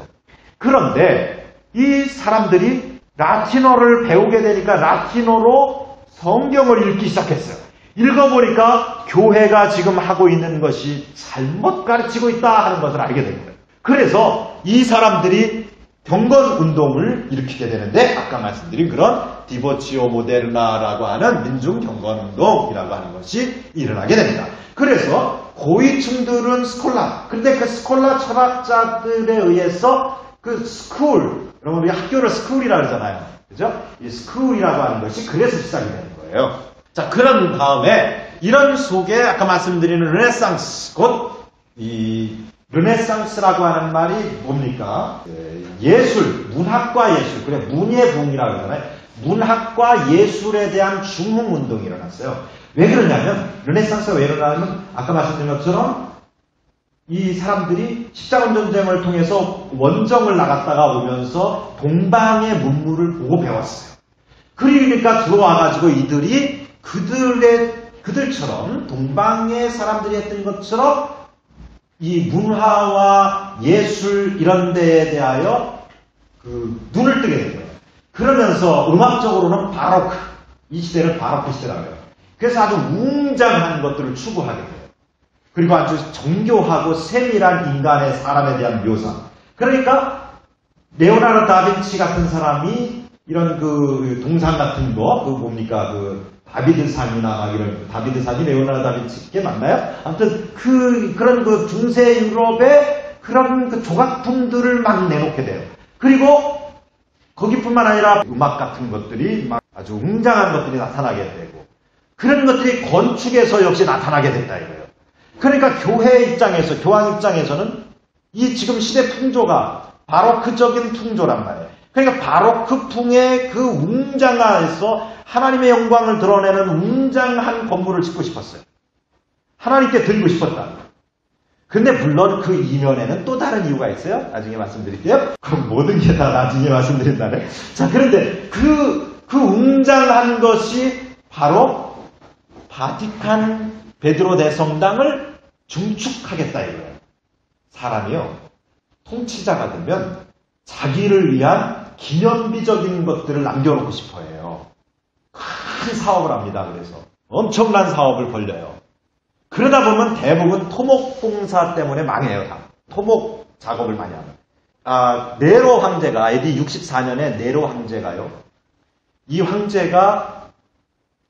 그런데 이 사람들이 라틴어를 배우게 되니까 라틴어로 성경을 읽기 시작했어요. 읽어보니까 교회가 지금 하고 있는 것이 잘못 가르치고 있다 하는 것을 알게 된 거예요. 그래서 이 사람들이 경건 운동을 일으키게 되는데 아까 말씀드린 그런 디보치오 모데르나라고 하는 민중 경건 운동이라고 하는 것이 일어나게 됩니다. 그래서 고위층들은 스콜라, 근데 그 스콜라 철학자들에 의해서 그 스쿨, 여러분 우리 학교를 스쿨이라고 그러잖아요. 그죠? 이 스쿨이라고 하는 것이 그래서 시작이 되는 거예요. 자, 그런 다음에 이런 속에 아까 말씀드리는 르네상스, 곧 이 르네상스라고 하는 말이 뭡니까? 예술, 문학과 예술, 그래 문예 붕이라고 그러잖아요. 문학과 예술에 대한 중흥운동이 일어났어요. 왜 그러냐면 르네상스가 왜 일어나냐면 아까 말씀드린 것처럼 이 사람들이 십자군 전쟁을 통해서 원정을 나갔다가 오면서 동방의 문물을 보고 배웠어요. 그러니까 들어와가지고 이들이 그들처럼 동방의 사람들이 했던 것처럼 이 문화와 예술 이런 데에 대하여 눈을 뜨게 된 거예요. 그러면서 음악적으로는 바로크, 이 시대를 바로크 시대라고 해요. 그래서 아주 웅장한 것들을 추구하게 돼요. 그리고 아주 정교하고 세밀한 인간의 사람에 대한 묘사. 그러니까 레오나르도 다빈치 같은 사람이 이런 동상 같은 거, 뭡니까 다비드상이나 막 이런 다비드상이 레오나르도 다빈치께 맞나요? 아무튼 그런 중세 유럽의 그런 조각품들을 막 내놓게 돼요. 그리고 거기뿐만 아니라 음악 같은 것들이 막 아주 웅장한 것들이 나타나게 되고 그런 것들이 건축에서 역시 나타나게 된다 이거예요. 그러니까 교회 입장에서 교황 입장에서는 이 지금 시대 풍조가 바로크적인 풍조란 말이에요. 그러니까 바로크풍의 그 웅장함에서 하나님의 영광을 드러내는 웅장한 건물을 짓고 싶었어요. 하나님께 드리고 싶었다. 근데 물론 그 이면에는 또 다른 이유가 있어요. 나중에 말씀드릴게요. 그럼 모든 게 다 나중에 말씀드린다네. 자, 그런데 그 웅장한 것이 바로 바티칸 베드로 대성당을 중축하겠다 이거예요. 사람이요. 통치자가 되면 자기를 위한 기념비적인 것들을 남겨놓고 싶어 해요. 큰 사업을 합니다. 그래서 엄청난 사업을 벌려요. 그러다 보면 대부분 토목공사 때문에 망해요. 다. 토목 작업을 많이 하면. 네로 황제가 AD 64년에 네로 황제가요. 이 황제가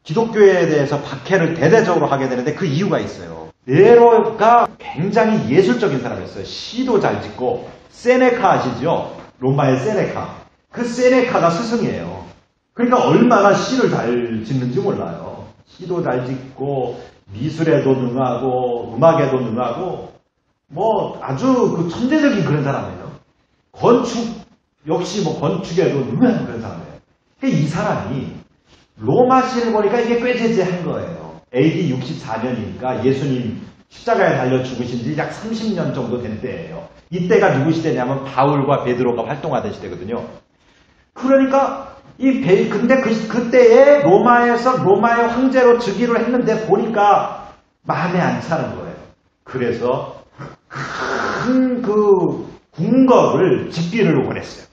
기독교에 대해서 박해를 대대적으로 하게 되는데 그 이유가 있어요. 네로가 굉장히 예술적인 사람이었어요. 시도 잘 짓고 세네카 아시죠? 로마의 세네카. 그 세네카가 스승이에요. 그러니까 얼마나 시를 잘 짓는지 몰라요. 시도 잘 짓고 미술에도 능하고 음악에도 능하고 뭐 아주 천재적인 그런 사람이에요. 건축 역시 건축에도 능한 그런 사람이에요. 그러니까 이 사람이 로마 시를 보니까 이게 꾀재재한 거예요. AD 64년이니까 예수님 십자가에 달려 죽으신 지 약 30년 정도 된 때예요. 이때가 누구 시대냐면 바울과 베드로가 활동하던 시대거든요. 그러니까 근데 그때에 로마의 황제로 즉위를 했는데 보니까 마음에 안 차는 거예요. 그래서 큰 궁궐을 짓기를 원했어요.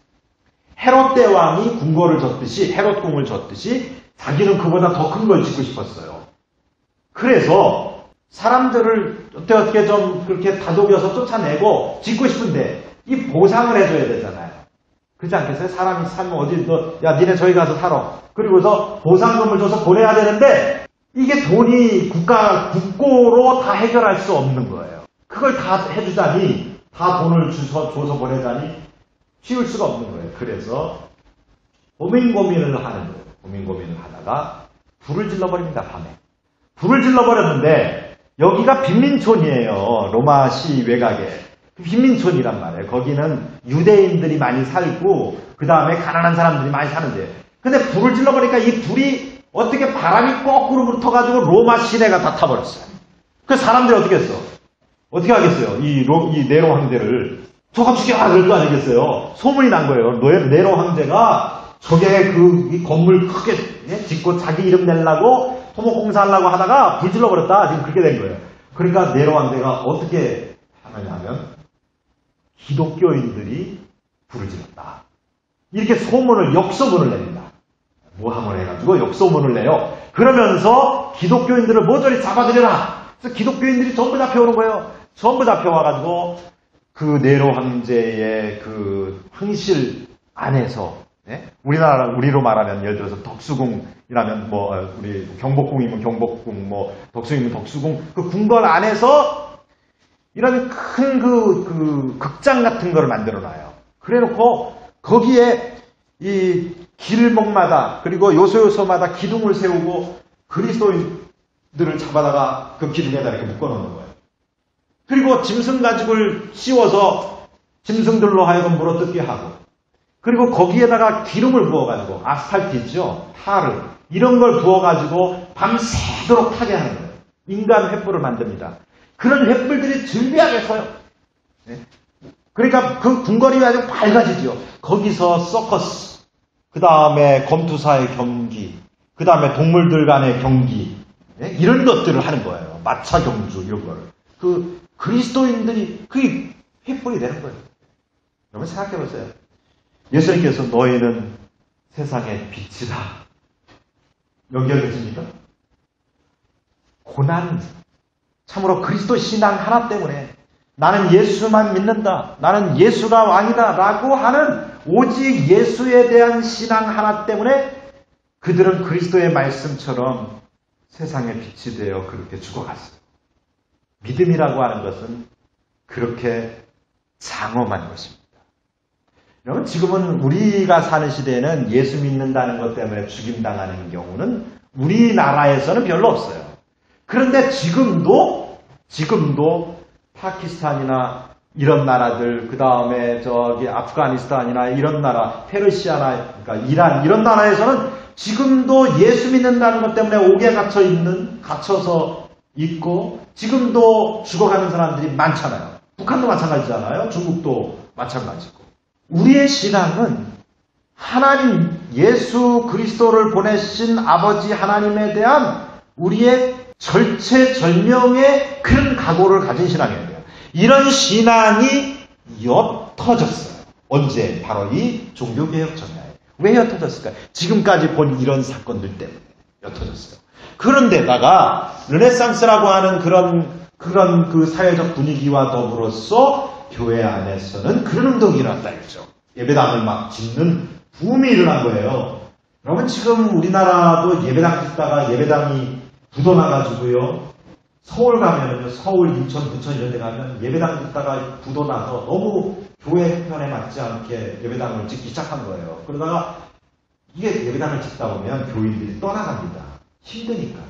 헤롯 대왕이 궁궐을 졌듯이 헤롯 궁을 졌듯이 자기는 그보다 더 큰 걸 짓고 싶었어요. 그래서 사람들을 어떻게 좀 그렇게 다독여서 쫓아내고 짓고 싶은데 이 보상을 해줘야 되잖아요. 그렇지 않겠어요? 사람이 살면 어디 야 니네 저기 가서 살아. 그리고서 보상금을 줘서 보내야 되는데 이게 돈이 국고로 다 해결할 수 없는 거예요. 그걸 다 해주자니, 다 돈을 줘서 보내자니 쉬울 수가 없는 거예요. 그래서 고민을 하는 거예요. 고민을 하다가 불을 질러버립니다. 밤에. 불을 질러버렸는데 여기가 빈민촌이에요. 로마시 외곽에. 빈민촌이란 말이에요. 거기는 유대인들이 많이 살고 그 다음에 가난한 사람들이 많이 사는데, 근데 불을 질러버리니까 이 불이 어떻게 바람이 거꾸로 붙어가지고 로마 시내가 다 타버렸어요. 그 사람들이 어떻게 했어? 어떻게 하겠어요? 이 네로 황제를 저가 죽여라 그럴 거 아니겠어요? 소문이 난 거예요. 네로 황제가 저게 이 건물 크게 짓고 자기 이름 내려고 토목공사하려고 하다가 불 질러버렸다. 지금 그렇게 된 거예요. 그러니까 네로 황제가 어떻게 하느냐면 기독교인들이 불을 질렀다. 이렇게 역소문을 냅니다. 모함을 해가지고 역소문을 내요. 그러면서 기독교인들을 모조리 잡아들여라. 그래서 기독교인들이 전부 잡혀오는 거예요. 전부 잡혀와가지고 그 네로 황제의 그 황실 안에서, 우리로 말하면 예를 들어서 덕수궁이라면 우리 경복궁이면 경복궁, 덕수궁이면 덕수궁, 그 궁궐 안에서 이런 큰 그 극장 같은 거를 만들어 놔요. 그래 놓고 거기에 이 길목마다 그리고 요소요소마다 기둥을 세우고 그리스도인들을 잡아다가 그 기둥에다 이렇게 묶어놓는 거예요. 그리고 짐승 가죽을 씌워서 짐승들로 하여금 물어뜯게 하고, 그리고 거기에다가 기름을 부어가지고 아스팔트 있죠? 타르 이런 걸 부어가지고 밤새도록 타게 하는 거예요. 인간 횃불을 만듭니다. 그런 횃불들이 즐비하게 서요. 그러니까 그 궁궐이 아주 밝아지죠. 거기서 서커스, 그 다음에 검투사의 경기, 그 다음에 동물들 간의 경기, 이런 것들을 하는 거예요. 마차 경주 이런 거를. 그 그리스도인들이 그게 횃불이 되는 거예요. 여러분 생각해 보세요. 예수님께서 너희는 세상의 빛이다. 연결되십니까? 고난, 참으로 그리스도 신앙 하나 때문에 나는 예수만 믿는다, 나는 예수가 왕이다 라고 하는 오직 예수에 대한 신앙 하나 때문에 그들은 그리스도의 말씀처럼 세상의 빛이 되어 그렇게 죽어갔어요. 믿음이라고 하는 것은 그렇게 장엄한 것입니다. 여러분, 지금은 우리가 사는 시대에는 예수 믿는다는 것 때문에 죽임당하는 경우는 우리나라에서는 별로 없어요. 그런데 지금도 파키스탄이나 이런 나라들, 그 다음에 저기 아프가니스탄이나 이런 나라, 페르시아나, 그러니까 이란 이런 나라에서는 지금도 예수 믿는다는 것 때문에 옥에 갇혀서 있고 지금도 죽어가는 사람들이 많잖아요. 북한도 마찬가지잖아요. 중국도 마찬가지고. 우리의 신앙은 하나님 예수 그리스도를 보내신 아버지 하나님에 대한 우리의 절체절명의 그런 각오를 가진 신앙이에요. 이런 신앙이 옅어졌어요. 언제? 바로 이 종교개혁 전야에. 왜 옅어졌을까요? 지금까지 본 이런 사건들 때문에 옅어졌어요. 그런데다가 르네상스라고 하는 그런 그 사회적 분위기와 더불어서 교회 안에서는 그런 운동이 일어났다 했죠. 예배당을 막 짓는 붐이 일어난 거예요. 여러분, 지금 우리나라도 예배당 짓다가 예배당이 부도나가지고요. 서울 가면은요, 서울, 인천, 부천 이런 데 가면 예배당 짓다가 부도나서 너무 교회 형편에 맞지 않게 예배당을 짓기 시작한 거예요. 그러다가 이게 예배당을 짓다 보면 교인들이 떠나갑니다. 힘드니까.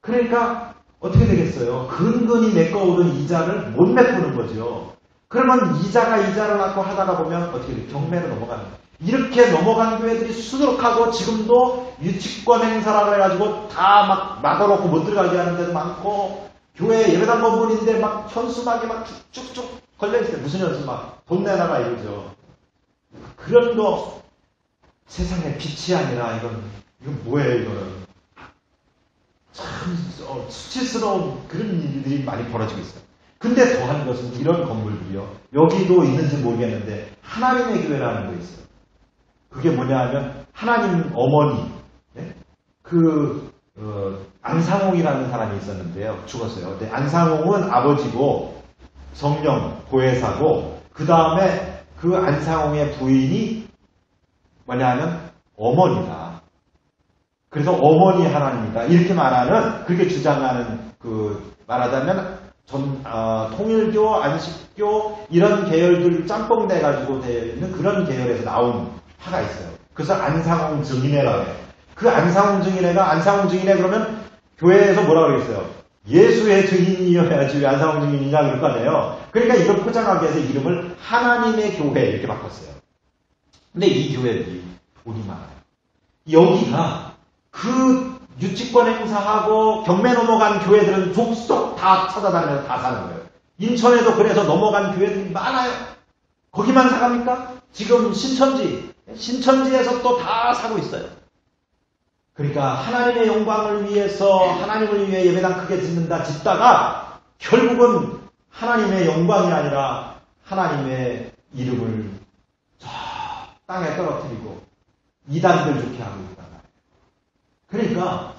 그러니까 어떻게 되겠어요? 근근히 메꿔오른 이자를 못 메꾸는 거죠. 그러면 이자를 낳고 하다가 보면 어떻게 돼요? 경매로 넘어가는 거예요. 이렇게 넘어간 교회들이 수두룩하고 지금도 유치권 행사라고 해가지고 다 막 막아놓고 못 들어가게 하는 데도 많고, 교회 예배당 건물인데 막 현수막이 막 쭉쭉쭉 걸려있어요. 무슨 현수막? 돈 내놔라 이거죠. 그런 거 세상에 빛이 아니라 이건 뭐예요 이거는. 참 수치스러운 그런 일들이 많이 벌어지고 있어요. 근데 더한 것은 이런 건물들이요. 여기도 있는지 모르겠는데 하나님의 교회라는 거 있어요. 그게 뭐냐 하면 하나님 어머니, 안상홍이라는 사람이 있었는데요. 죽었어요. 근데 안상홍은 아버지고 성령 고해사고, 그 다음에 그 안상홍의 부인이 뭐냐 하면 어머니다. 그래서 어머니 하나님이다. 이렇게 말하는, 그렇게 주장하는, 말하자면, 통일교, 안식교, 이런 계열들 짬뽕 내가지고 되어 있는 그런 계열에서 나온 파가 있어요. 그래서 안상홍 증인회라고 해요. 그 안상홍 증인회 그러면 교회에서 뭐라 그러겠어요? 예수의 증인이어야지 왜 안상홍 증인이냐 그럴 거 아니에요. 그러니까 이걸 포장하기 위해서 이름을 하나님의 교회 이렇게 바꿨어요. 근데 이 교회들이 돈이 많아요. 여기가 그 유치권 행사하고 경매 넘어간 교회들은 족속 다 찾아다니면서 다 사는 거예요. 인천에도 그래서 넘어간 교회들이 많아요. 거기만 사갑니까? 지금 신천지에서 또 다 사고 있어요. 그러니까 하나님의 영광을 위해서 하나님을 위해 예배당 크게 짓다가 결국은 하나님의 영광이 아니라 하나님의 이름을 저 땅에 떨어뜨리고 이단들 좋게 하고 있다. 그러니까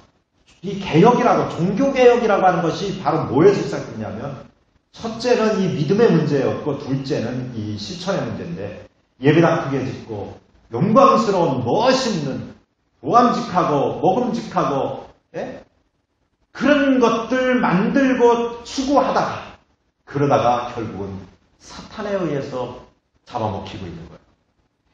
이 개혁이라고, 종교개혁이라고 하는 것이 바로 뭐에서 시작됐냐면, 첫째는 이 믿음의 문제였고 둘째는 이 실천의 문제인데, 예배당 크게 짓고 영광스러운 멋있는 보암직하고 먹음직하고 그런 것들 만들고 추구하다가 그러다가 결국은 사탄에 의해서 잡아먹히고 있는 거예요.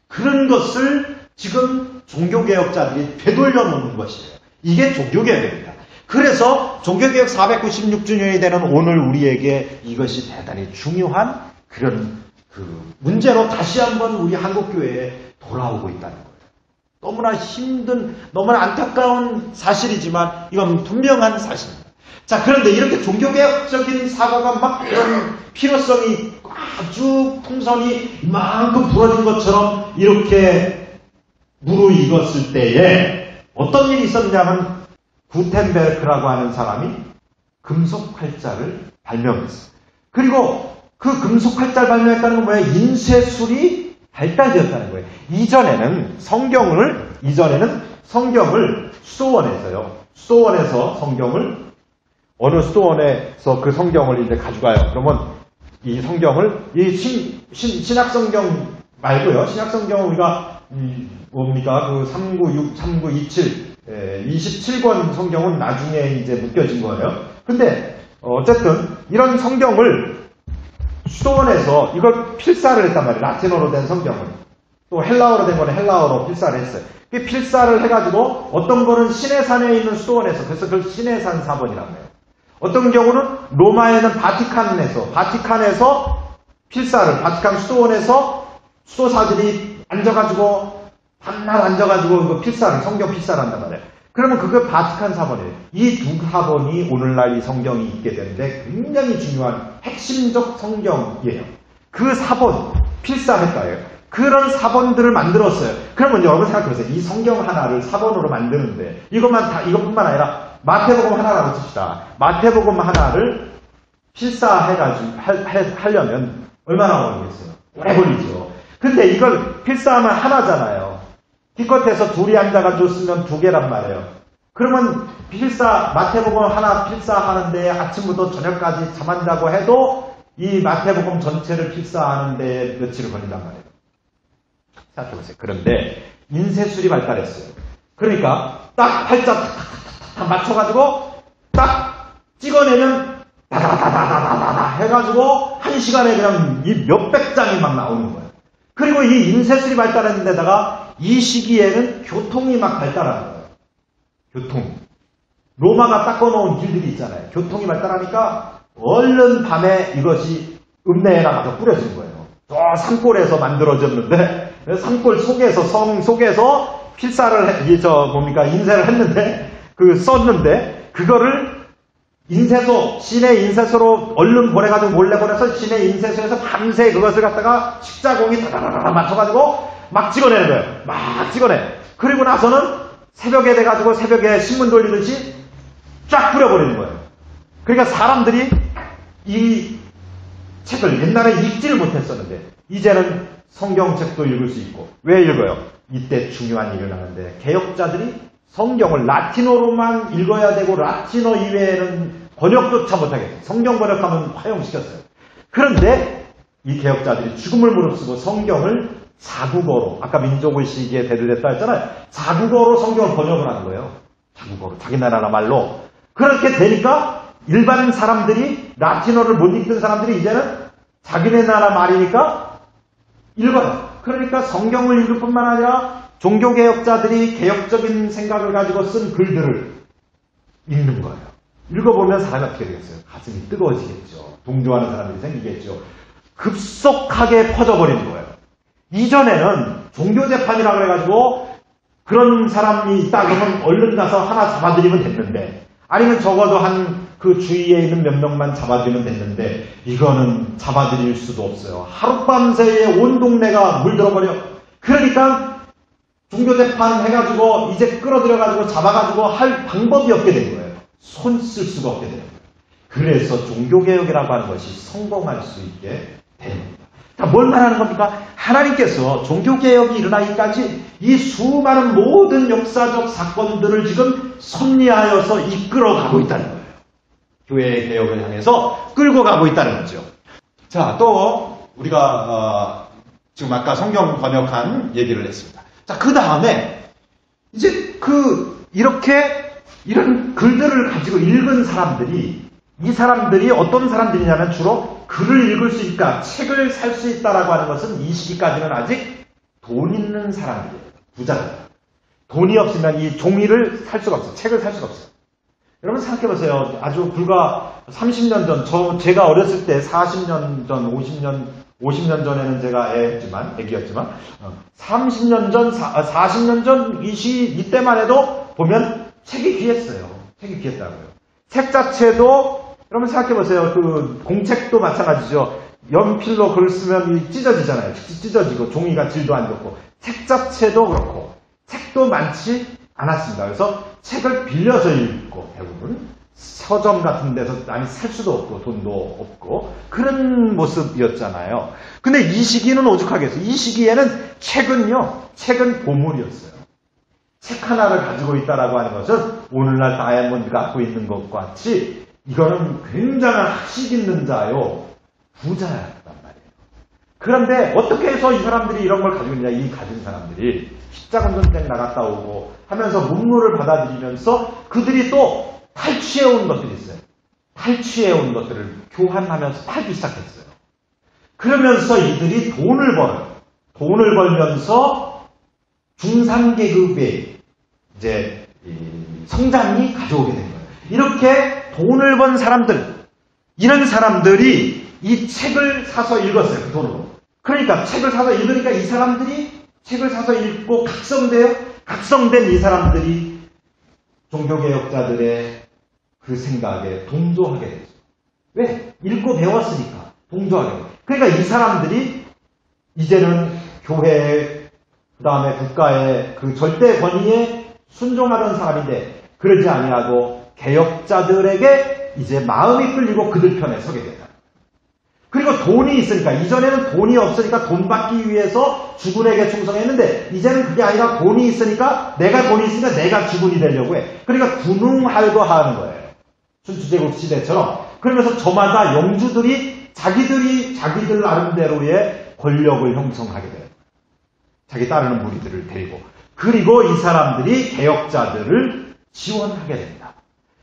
그런 것을 지금 종교개혁자들이 되돌려 놓는 것이에요. 이게 종교개혁입니다. 그래서 종교개혁 496주년이 되는 오늘 우리에게 이것이 대단히 중요한 그런 문제로 다시 한번 우리 한국교회에 돌아오고 있다는 거예요. 너무나 힘든, 너무나 안타까운 사실이지만 이건 분명한 사실입니다. 자, 그런데 이렇게 종교개혁적인 사고가 막 그런 필요성이 아주 풍선이 이만큼 부러진 것처럼 이렇게 무르익었을 때에 어떤 일이 있었냐면 구텐베르크라고 하는 사람이 금속 활자를 발명했어요. 그리고 그 금속 활자를 발명했다는 건 뭐예요? 인쇄술이 발달되었다는 거예요. 이전에는 성경을 수도원에서 성경을 어느 수도원에서 그 성경을 이제 가져가요. 그러면 이 성경을 신약 성경 말고요. 신약 성경은 우리가 뭡니까? 그 3927 27권 성경은 나중에 이제 묶여진 거예요. 근데 어쨌든 이런 성경을 수도원에서 이걸 필사를 했단 말이에요. 라틴어로 된 성경을. 또 헬라어로 된 거는 헬라어로 필사를 했어요. 그 필사를 해가지고 어떤 거는 시내산에 있는 수도원에서, 그래서 그걸 시내산 사본이라고 해요. 어떤 경우는 로마에는 바티칸에서 필사를, 바티칸 수도원에서 수도사들이 앉아가지고 밤낮 앉아가지고 그 필사를, 성경 필사를 한단 말이에요. 그러면 그게 바티칸 사본이에요. 이 두 사본이 오늘날 이 성경이 있게 되는데 굉장히 중요한 핵심적 성경이에요. 그 사본, 필사했다예요. 그런 사본들을 만들었어요. 그러면 여러분 생각해보세요. 이 성경 하나를 사본으로 만드는데 이것뿐만 아니라 마태복음 하나라고 칩시다. 마태복음 하나를 필사해가지고 하려면 얼마나 걸리겠어요? 오래 걸리죠. 근데 이걸 필사하면 하나잖아요. 기껏해서 둘이 앉아가지고 쓰면 두 개란 말이에요. 그러면 마태복음 하나 필사하는데 아침부터 저녁까지 잠 안 자고 해도 이 마태복음 전체를 필사하는데 며칠을 걸린단 말이에요. 생각해보세요. 그런데 인쇄술이 발달했어요. 그러니까 딱 팔자 딱 맞춰가지고 딱 찍어내면 다다다다다다다 해가지고 한 시간에 그냥 이 몇백 장이 막 나오는 거예요. 그리고 이 인쇄술이 발달했는 데다가 이 시기에는 교통이 막 발달하는 거예요. 교통. 로마가 닦아놓은 길들이 있잖아요. 교통이 발달하니까 얼른 밤에 이것이 읍내에 나가서 뿌려진 거예요. 저 산골에서 만들어졌는데 산골 속에서 성 속에서 필사를 인쇄를 했는데 썼는데 그거를 시내 인쇄소로 얼른 보내가지고 몰래 보내서 시내 인쇄소에서 밤새 그것을 갖다가 십자공이 다다다다 맞춰가지고 막 찍어내는 거예요. 막 찍어내. 그리고 나서는 새벽에 돼가지고 새벽에 신문 돌리듯이 쫙 뿌려버리는 거예요. 그러니까 사람들이 이 책을 옛날에 읽지를 못했었는데 이제는 성경책도 읽을 수 있고. 왜 읽어요? 이때 중요한 일을 하는데 개혁자들이 성경을 라틴어로만 읽어야 되고 라틴어 이외에는 번역조차 못하게 성경 번역하면 허용시켰어요. 그런데 이 개혁자들이 죽음을 무릅쓰고 성경을 자국어로, 아까 민족의식에 대두됐다 했잖아요. 자국어로 성경을 번역을 하는 거예요. 자국어로, 자기 나라 말로. 그렇게 되니까 일반 사람들이, 라틴어를 못 읽던 사람들이 이제는 자기네 나라 말이니까 읽어요. 그러니까 성경을 읽을 뿐만 아니라 종교개혁자들이 개혁적인 생각을 가지고 쓴 글들을 읽는 거예요. 읽어보면 사람이 어떻게 되겠어요? 가슴이 뜨거워지겠죠. 동조하는 사람들이 생기겠죠. 급속하게 퍼져버리는 거예요. 이전에는 종교재판이라고 그래가지고 그런 사람이 있다 그러면 얼른 가서 하나 잡아들이면 됐는데, 아니면 적어도 한 그 주위에 있는 몇 명만 잡아들이면 됐는데, 이거는 잡아들일 수도 없어요. 하룻밤새에 온 동네가 물들어버려. 그러니까 종교재판 해가지고 이제 끌어들여가지고 잡아가지고 할 방법이 없게 된 거예요. 손 쓸 수가 없게 되는 거예요. 그래서 종교개혁이라고 하는 것이 성공할 수 있게 되는 겁니다. 자, 뭘 말하는 겁니까? 하나님께서 종교개혁이 일어나기까지 이 수많은 모든 역사적 사건들을 지금 섭리하여서 이끌어가고 있다는 거예요. 교회의 개혁을 향해서 끌고 가고 있다는 거죠. 자, 또 우리가 지금 아까 성경 번역한 얘기를 했습니다. 자, 그 다음에 이제 이런 글들을 가지고 읽은 사람들이, 이 사람들이 어떤 사람들이냐면 주로 글을 읽을 수 있다, 책을 살 수 있다라고 하는 것은 이 시기까지는 아직 돈 있는 사람들이에요. 부자들. 돈이 없으면 이 종이를 살 수가 없어요. 책을 살 수가 없어요. 여러분 생각해보세요. 아주 불과 30년 전, 제가 어렸을 때 40년 전, 50년 전에는 제가 애기였지만, 30년 전, 40년 전 이때만 해도 보면 책이 귀했어요. 책이 귀했다고요. 책 자체도, 여러분 생각해보세요. 그 공책도 마찬가지죠. 연필로 글을 쓰면 찢어지잖아요. 찢어지고 종이가 질도 안 좋고. 책 자체도 그렇고. 책도 많지 않았습니다. 그래서 책을 빌려서 읽고, 대부분 서점 같은 데서 많이 살 수도 없고 돈도 없고 그런 모습이었잖아요. 근데 이 시기는 오죽하겠어요. 이 시기에는 책은 보물이었어요. 책 하나를 가지고 있다라고 하는 것은 오늘날 다이아몬드가 갖고 있는 것과 같이 이거는 굉장한 학식 있는 자요, 부자였단 말이에요. 그런데 어떻게 해서 이 사람들이 이런 걸 가지고 있냐, 이 가진 사람들이 십자군 전쟁 나갔다 오고 하면서 문물을 받아들이면서 그들이 또 탈취해온 것들이 있어요. 탈취해온 것들을 교환하면서 팔기 시작했어요. 그러면서 이들이 돈을 벌어요. 돈을 벌면서 중산계급의 이제 성장이 가져오게 된 거예요. 이렇게 돈을 번 사람들, 이런 사람들이 이 책을 사서 읽었어요. 그 돈으로. 그러니까 책을 사서 읽으니까 이 사람들이 책을 사서 읽고 각성돼요. 각성된 이 사람들이 종교개혁자들의 그 생각에 동조하게 되죠. 왜? 읽고 배웠으니까 동조하게 돼요. 그러니까 이 사람들이 이제는 교회, 그 다음에 국가의 그 절대 권위에 순종하던 사람인데 그러지 아니하고 개혁자들에게 이제 마음이 끌리고 그들 편에 서게 된다. 그리고 돈이 있으니까, 이전에는 돈이 없으니까 돈 받기 위해서 주군에게 충성했는데 이제는 그게 아니라 돈이 있으니까, 내가 돈이 있으니까 내가 주군이 되려고 해. 그러니까 군웅할거하는 거예요. 순추제국 시대처럼. 그러면서 저마다 영주들이 자기들 나름대로의 권력을 형성하게 돼요. 자기 따르는 무리들을 데리고. 그리고 이 사람들이 개혁자들을 지원하게 됩니다.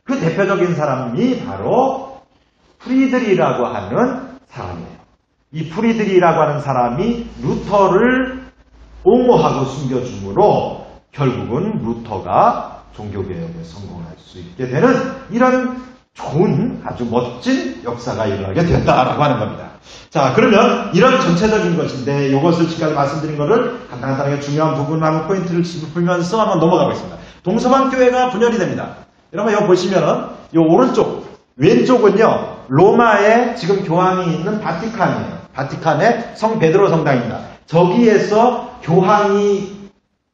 그 대표적인 사람이 바로 프리드리라고 하는 사람이에요. 이 프리드리라고 하는 사람이 루터를 옹호하고 숨겨줌으로 결국은 루터가 종교개혁에 성공할 수 있게 되는 이런 좋은, 아주 멋진 역사가 일어나게 된다라고 하는 겁니다. 자, 그러면 이런 전체적인 것인데 이것을 지금까지 말씀드린 것을 간단하게 중요한 부분 한번 포인트를 짚으면서 한번 넘어가겠습니다. 동서방교회가 분열이 됩니다. 여러분 이거 보시면은 이 오른쪽, 왼쪽은요 로마에 지금 교황이 있는 바티칸이에요. 바티칸의 성 베드로 성당입니다. 저기에서 교황이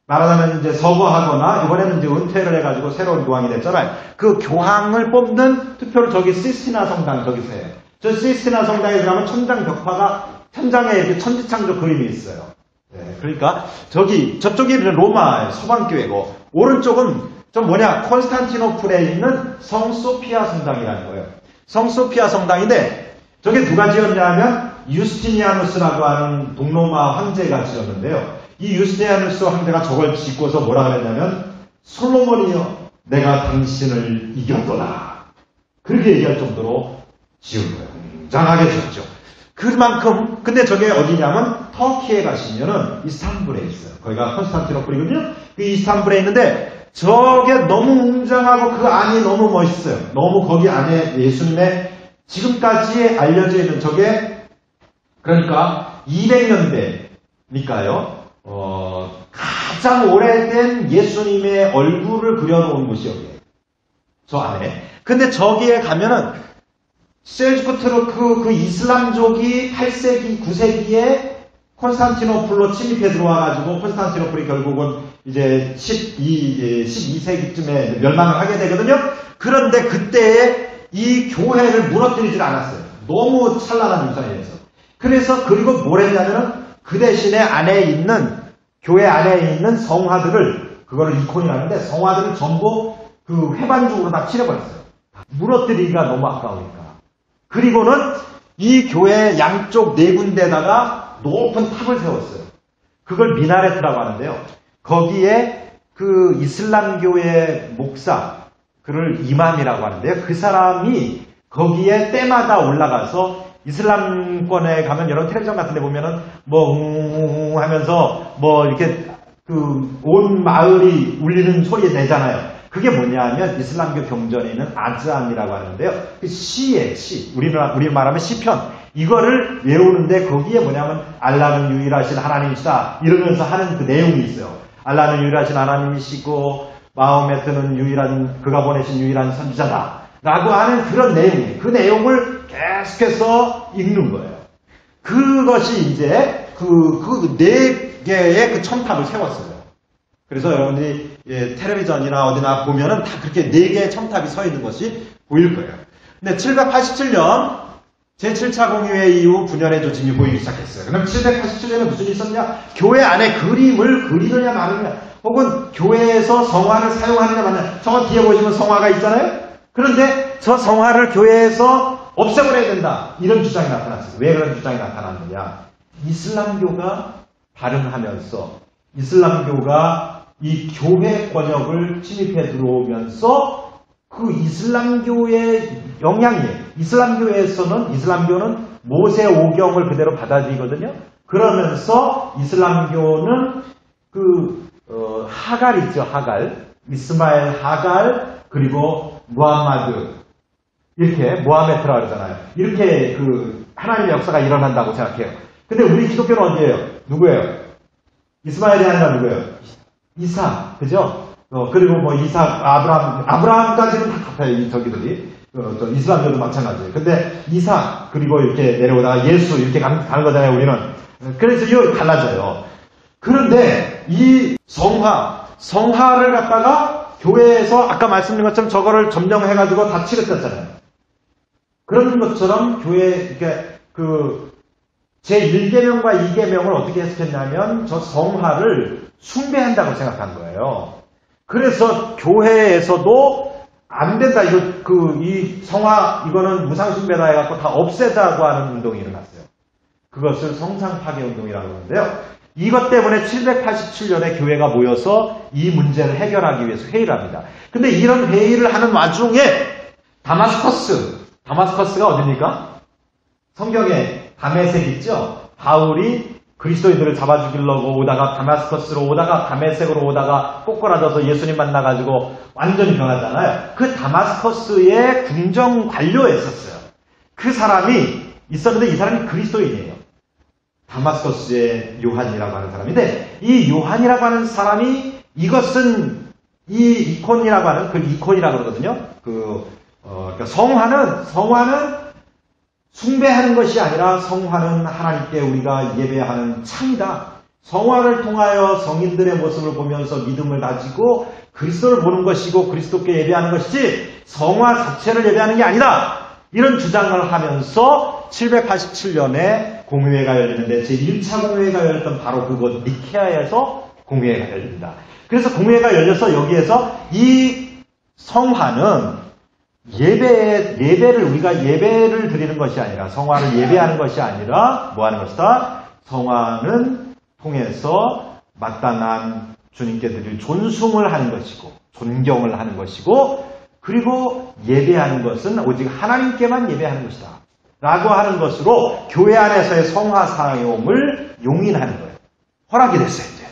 말하자면 이제 서거하거나 이번에는 이제 은퇴를 해가지고 새로운 교황이 됐잖아요. 그 교황을 뽑는 투표를 저기 시스티나 성당 저기서 해요. 저 시스티나 성당에 들어가면 천장 벽화가 천장에 이렇게 천지창조 그림이 있어요. 네, 그러니까 저쪽이 로마 서방교회고 오른쪽은 좀 뭐냐, 콘스탄티노플에 있는 성 소피아 성당이라는 거예요. 성 소피아 성당인데 저게 누가 지었냐면 유스티니아누스라고 하는 동로마 황제가 지었는데요. 이 유스티니아누스 황제가 저걸 짓고서 뭐라 그랬냐면 솔로몬이요, 내가 당신을 이겼구나. 그렇게 얘기할 정도로 지은 거예요. 웅장하게 지었죠. 그만큼, 근데 저게 어디냐면, 터키에 가시면은 이스탄불에 있어요. 거기가 콘스탄티노플이거든요. 그 이스탄불에 있는데, 저게 너무 웅장하고 그 안이 너무 멋있어요. 너무 거기 안에 예수님의 지금까지 알려져 있는 저게, 그러니까 200년대니까요. 가장 오래된 예수님의 얼굴을 그려놓은 곳이 여기에요. 저 안에. 근데 저기에 가면은 셀주크 투르크 그 이슬람족이 8세기, 9세기에 콘스탄티노플로 침입해 들어와가지고 콘스탄티노플이 결국은 이제 12세기쯤에 멸망을 하게 되거든요. 그런데 그때에 이 교회를 무너뜨리질 않았어요. 너무 찬란한 유산이어서. 그래서 그리고 뭘 했냐면은 그 대신에 안에 있는 교회 안에 있는 성화들을 그거를 이콘이라는데 성화들을 전부 그 회반죽으로 다 칠해버렸어요. 무너뜨리기가 너무 아까우니까. 그리고는 이 교회 양쪽 네 군데다가 높은 탑을 세웠어요. 그걸 미나레트라고 하는데요. 거기에 그 이슬람교의 목사, 그를 이맘이라고 하는데요. 그 사람이 거기에 때마다 올라가서 이슬람권에 가면 여러 텔레비전 같은 데 보면은 뭐 하면서 뭐 이렇게 그 온 마을이 울리는 소리 내잖아요. 그게 뭐냐면 이슬람교 경전에 있는 아즈안이라고 하는데요. 그 시예요, 시. 우리 말하면 시편. 이거를 외우는데 거기에 뭐냐면 알라는 유일하신 하나님이시다 이러면서 하는 그 내용이 있어요. 알라는 유일하신 하나님이시고 마호메트는 유일한 그가 보내신 유일한 선지자다 라고 하는 그런 내용이에요. 그 내용을 계속해서 읽는 거예요. 그것이 이제 그 네 개의 그 첨탑을 세웠어요. 그래서 여러분들이 텔레비전이나 어디나 보면은 다 그렇게 네 개의 첨탑이 서 있는 것이 보일 거예요. 근데 787년 제7차 공의회 이후 분열의 조짐이 보이기 시작했어요. 그럼 787년에 무슨 일이 있었냐? 교회 안에 그림을 그리느냐 마느냐, 혹은 교회에서 성화를 사용하느냐 마느냐. 성화 뒤에 보시면 성화가 있잖아요. 그런데 저 성화를 교회에서 없애버려야 된다. 이런 주장이 나타났어요. 왜 그런 주장이 나타났느냐? 이슬람교가 발흥하면서 이슬람교가 이 교회 권역을 침입해 들어오면서 그 이슬람교의 영향이에요. 이슬람교는 모세 오경을 그대로 받아들이거든요. 그러면서 이슬람교는 하갈 있죠, 하갈. 이스마엘 하갈, 그리고 무함마드. 이렇게, 무하메트라고 그러잖아요. 이렇게 하나님의 역사가 일어난다고 생각해요. 근데 우리 기독교는 어디예요? 누구예요? 이스마엘이 아니라 누구예요? 이삭, 그죠? 그리고 뭐 이삭, 아브라함까지는 다 같아요, 저기들이. 이슬람교도 마찬가지예요. 근데 이삭, 그리고 이렇게 내려오다가 예수, 이렇게 가는 거잖아요, 우리는. 그래서 이거 달라져요. 그런데 이 성화를 갖다가 교회에서 아까 말씀드린 것처럼 저거를 점령해가지고 다 치르쳤잖아요. 그런 것처럼 교회, 제1계명과 2계명을 어떻게 해석했냐면 저 성화를 숭배한다고 생각한 거예요. 그래서 교회에서도 안 된다. 이 성화, 이거는 무상숭배다 해갖고 다 없애자고 하는 운동이 일어났어요. 그것을 성상파괴 운동이라고 하는데요. 이것 때문에 787년에 교회가 모여서 이 문제를 해결하기 위해서 회의를 합니다. 근데 이런 회의를 하는 와중에 다마스커스가 어딥니까? 성경에 다메섹 있죠? 바울이 그리스도인들을 잡아 죽이려고 오다가 다마스커스로 오다가 다메섹으로 오다가 꼬꾸라져서 예수님 만나가지고 완전히 변하잖아요. 그 다마스커스의 궁정 관료였었어요. 그 사람이 있었는데 이 사람이 그리스도인이에요. 다마스커스의 요한이라고 하는 사람인데 이 요한이라고 하는 사람이 이것은 이 이콘이라고 하는 그 이콘이라고 그러거든요. 그러니까 성화는 숭배하는 것이 아니라 성화는 하나님께 우리가 예배하는 창이다. 성화를 통하여 성인들의 모습을 보면서 믿음을 가지고 그리스도를 보는 것이고 그리스도께 예배하는 것이지 성화 자체를 예배하는 게 아니다. 이런 주장을 하면서 787년에 공의회가 열리는데 제1차 공의회가 열렸던 바로 그곳 니케아에서 공의회가 열립니다. 그래서 공의회가 열려서 여기에서 이 성화는 예배를 우리가 예배를 드리는 것이 아니라 성화를 예배하는 것이 아니라 뭐 하는 것이다? 성화는 통해서 마땅한 주님께 드릴 존숭을 하는 것이고 존경을 하는 것이고 그리고 예배하는 것은 오직 하나님께만 예배하는 것이다 라고 하는 것으로 교회 안에서의 성화 사용을 용인하는 거예요. 허락이 됐어요. 이제.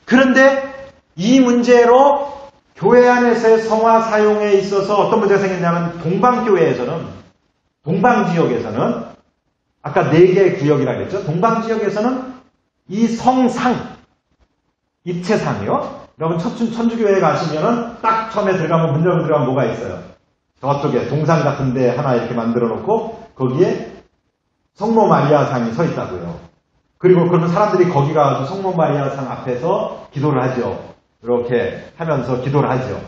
그런데 이 문제로 교회 안에서의 성화 사용에 있어서 어떤 문제가 생겼냐면 동방교회에서는 동방지역에서는 아까 4개의 구역이라고 했죠. 동방지역에서는 이 성상 입체상이요. 여러분 천주교회 가시면은 딱 처음에 들어가면 문 열고 들어가면 뭐가 있어요? 저쪽에 동상 같은 데 하나 이렇게 만들어 놓고 거기에 성모 마리아 상이 서 있다고요. 그리고 그러면 사람들이 거기 가서 성모 마리아 상 앞에서 기도를 하죠. 이렇게 하면서 기도를 하죠.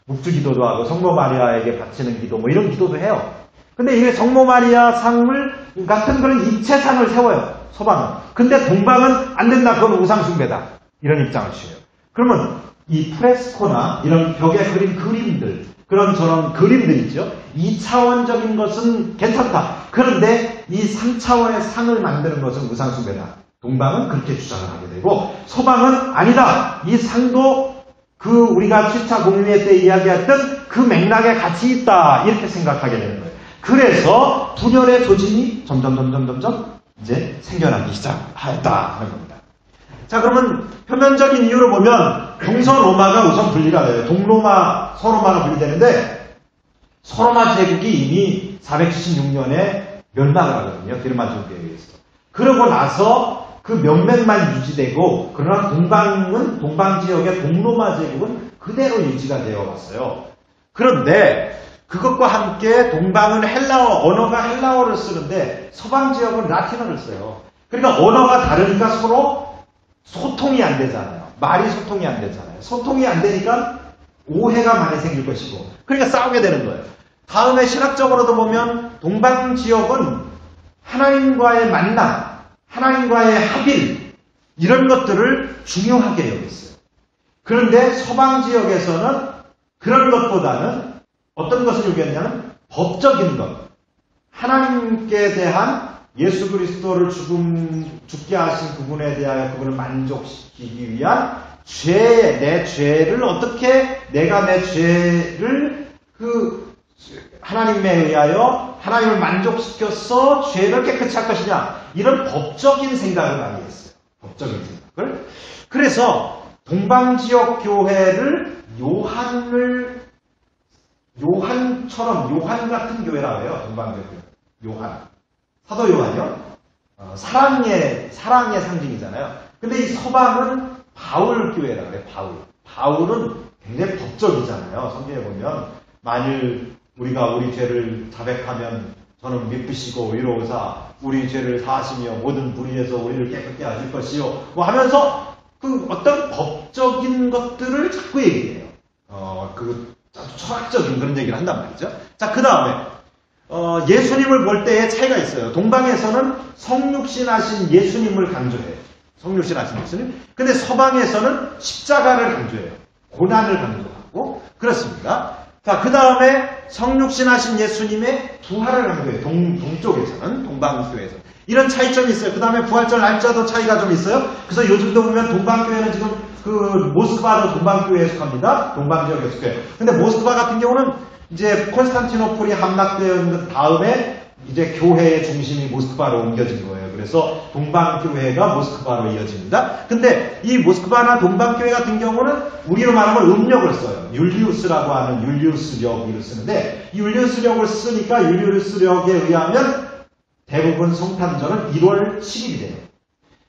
묵주 기도도 하고 성모 마리아에게 바치는 기도 뭐 이런 기도도 해요. 근데 이게 성모 마리아 상을 같은 그런 입체상을 세워요. 서방은. 근데 동방은 안 된다. 그건 우상 숭배다. 이런 입장을 취해요. 그러면 이 프레스코나 이런 벽에 그린 그림들 그런 저런 그림들 있죠. 2차원적인 것은 괜찮다. 그런데 이 3차원의 상을 만드는 것은 우상 숭배다. 동방은 그렇게 주장을 하게 되고 서방은 아니다. 이 상도 그 우리가 7차 공의회 때 이야기했던 그 맥락에 같이 있다. 이렇게 생각하게 되는 거예요. 그래서 분열의 조짐이 점점 이제 생겨나기 시작했다 하는 겁니다. 자, 그러면 표면적인 이유로 보면 동서로마가 우선 분리가 돼요. 동로마, 서로마가 분리되는데 서로마 제국이 이미 476년에 멸망을 하거든요. 게르만족에 의해서. 그러고 나서 그 명맥만 유지되고 그러나 동방 지역의 동로마 제국은 그대로 유지가 되어 왔어요. 그런데 그것과 함께 동방은 헬라어, 언어가 헬라어를 쓰는데 서방 지역은 라틴어를 써요. 그러니까 언어가 다르니까 서로 소통이 안 되잖아요. 말이 소통이 안 되잖아요. 소통이 안 되니까 오해가 많이 생길 것이고 그러니까 싸우게 되는 거예요. 다음에 신학적으로도 보면 동방 지역은 하나님과의 만남, 하나님과의 합일 이런 것들을 중요하게 여겼어요. 그런데 서방 지역에서는 그런 것보다는 어떤 것을 요구했냐면 법적인 것, 하나님께 대한 예수 그리스도를 죽게 하신 그분에 대하여 그분을 만족시키기 위한 내 죄를 어떻게 내가 내 죄를 하나님에 의하여 하나님을 만족시켜서 죄를 깨끗이 할 것이냐 이런 법적인 생각을 많이 했어요. 법적인 생각을. 그래서 동방지역 교회를 요한처럼 요한 같은 교회라고 해요. 동방지역 교회. 요한. 사도 요한이요? 사랑의 상징이잖아요. 근데 이 서방은 바울 교회라고 해요. 바울은 굉장히 법적이잖아요. 성경에 보면 만일 우리가 우리 죄를 자백하면 저는 미쁘시고 위로우사 우리 죄를 사하시며 모든 불의에서 우리를 깨끗게 하실 것이요. 뭐 하면서 그 어떤 법적인 것들을 자꾸 얘기해요. 철학적인 그런 얘기를 한단 말이죠. 자, 그 다음에 예수님을 볼 때의 차이가 있어요. 동방에서는 성육신 하신 예수님을 강조해요. 성육신 하신 예수님. 근데 서방에서는 십자가를 강조해요. 고난을 강조하고 그렇습니다. 자, 그 다음에 성육신 하신 예수님의 부활을 강조해요. 동쪽에서는, 동방교회에서. 이런 차이점이 있어요. 그 다음에 부활절 날짜도 차이가 좀 있어요. 그래서 요즘도 보면 동방교회는 지금 모스크바도 동방교회에 속합니다. 동방지역에 속해요. 근데 모스크바 같은 경우는 이제 콘스탄티노플이 함락된 다음에 이제 교회의 중심이 모스크바로 옮겨진 거예요. 그래서 동방교회가 모스크바로 이어집니다. 근데 이 모스크바나 동방교회 같은 경우는 우리로 말하면 음력을 써요. 율리우스라고 하는 율리우스력을 쓰는데 이 율리우스력을 쓰니까 율리우스력에 의하면 대부분 성탄절은 1월 10일이 돼요.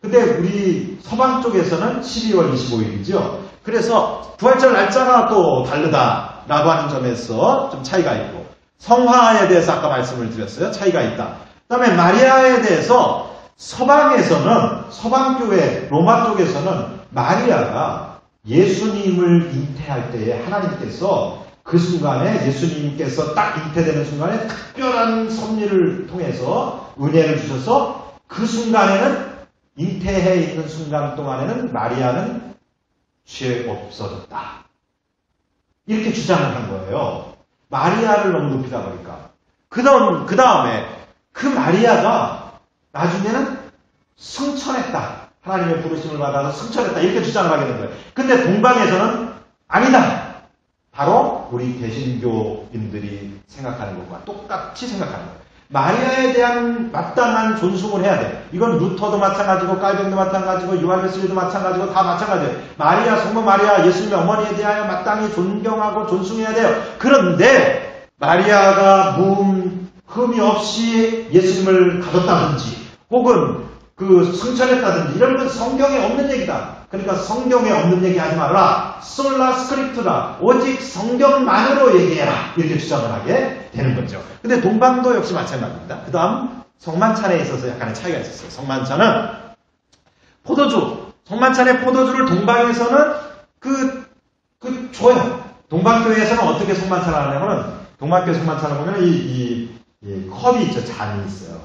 근데 우리 서방 쪽에서는 12월 25일이죠. 그래서 부활절 날짜가 또 다르다라고 하는 점에서 좀 차이가 있고 성화에 대해서 아까 말씀을 드렸어요. 차이가 있다. 그 다음에 마리아에 대해서 서방에서는 서방교회 로마 쪽에서는 마리아가 예수님을 잉태할 때에 하나님께서 그 순간에 예수님께서 딱 잉태되는 순간에 특별한 섭리를 통해서 은혜를 주셔서 그 순간에는 잉태해 있는 순간 동안에는 마리아는 죄 없어졌다. 이렇게 주장을 한 거예요. 마리아를 너무 높이다 보니까. 그 다음에 그 마리아가 나중에는 승천했다. 하나님의 부르심을 받아서 승천했다 이렇게 주장을 하게 된 거예요. 근데 동방에서는 아니다. 바로 우리 개신교인들이 생각하는 것과 똑같이 생각하는 거예요. 마리아에 대한 마땅한 존숭을 해야 돼. 이건 루터도 마찬가지고 깔뱅도 마찬가지고 요한 웨슬리도 마찬가지고 다 마찬가지예요. 마리아, 성모 마리아, 예수님의 어머니에 대하여 마땅히 존경하고 존숭해야 돼요. 그런데 마리아가 흠이 없이 예수님을 가뒀다든지 혹은 승천했다든지 이런 건 성경에 없는 얘기다. 그러니까 성경에 없는 얘기 하지 말아라. 솔라 스크립투라. 오직 성경만으로 얘기해라. 이렇게 주장을 하게 되는 거죠. 근데 동방도 역시 마찬가지입니다. 그 다음 성만찬에 있어서 약간의 차이가 있었어요. 성만찬은 성만찬의 포도주를 동방에서는 줘요. 동방교회에서는 어떻게 성만찬을 하냐면 동방교회 성만찬을 보면 이 컵이 있죠. 잔이 있어요.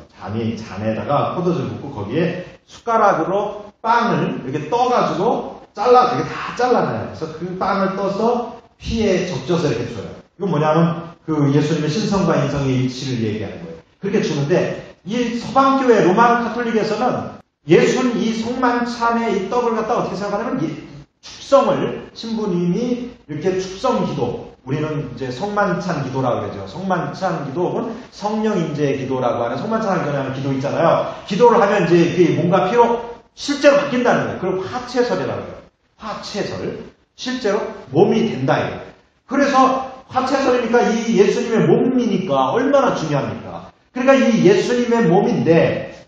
잔에다가 포도주를 붓고 거기에 숟가락으로 빵을 이렇게 떠가지고 이렇게 다 잘라놔요. 그래서 그 빵을 떠서 피에 적셔서 이렇게 줘요. 이건 뭐냐면 예수님의 신성과 인성의 일치를 얘기하는 거예요. 그렇게 주는데 이 서방교회 로마 카톨릭에서는 이 성만찬의 이 떡을 갖다 어떻게 생각하냐면 축성을 신부님이 이렇게 축성 기도 우리는 이제 성만찬 기도라고 그러죠. 성만찬 기도 혹은 성령 인재 기도라고 하는 성만찬 하기 전에 하는 기도 있잖아요. 기도를 하면 이제 그게 뭔가 피로 실제로 바뀐다는 거예요. 그걸 화채설이라고 해요. 화채설. 실제로 몸이 된다 이거예요. 그래서 화채설이니까 이 예수님의 몸이니까 얼마나 중요합니까? 그러니까 이 예수님의 몸인데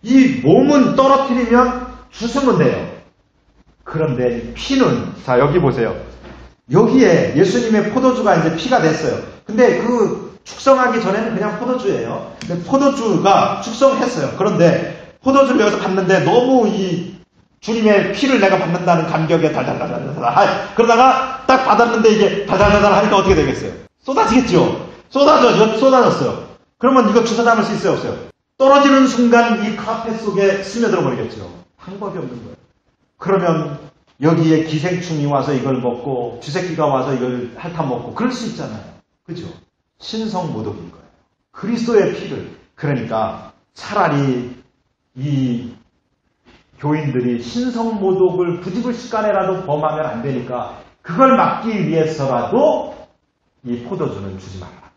이 몸은 떨어뜨리면 죽으면 돼요. 그런데 이 피는 여기 보세요. 여기에 예수님의 포도주가 이제 피가 됐어요. 근데 축성하기 전에는 그냥 포도주예요. 근데 포도주가 축성했어요. 그런데 포도주를 여기서 받는데 너무 이 주님의 피를 내가 받는다는 감격에 달달달달달 그러다가 딱 받았는데 이게 달달달달 하니까 어떻게 되겠어요? 쏟아지겠죠? 쏟아졌어요. 그러면 이거 주워 담을 수 있어요? 없어요? 떨어지는 순간 이 카페 속에 스며들어 버리겠죠. 방법이 없는 거예요. 그러면 여기에 기생충이 와서 이걸 먹고 쥐새끼가 와서 이걸 핥아먹고 그럴 수 있잖아요. 그죠? 신성모독인 거예요. 그리스도의 피를. 그러니까 차라리 이 교인들이 신성모독을 부집을 시간에라도 범하면 안 되니까 그걸 막기 위해서라도 이 포도주는 주지 말아라.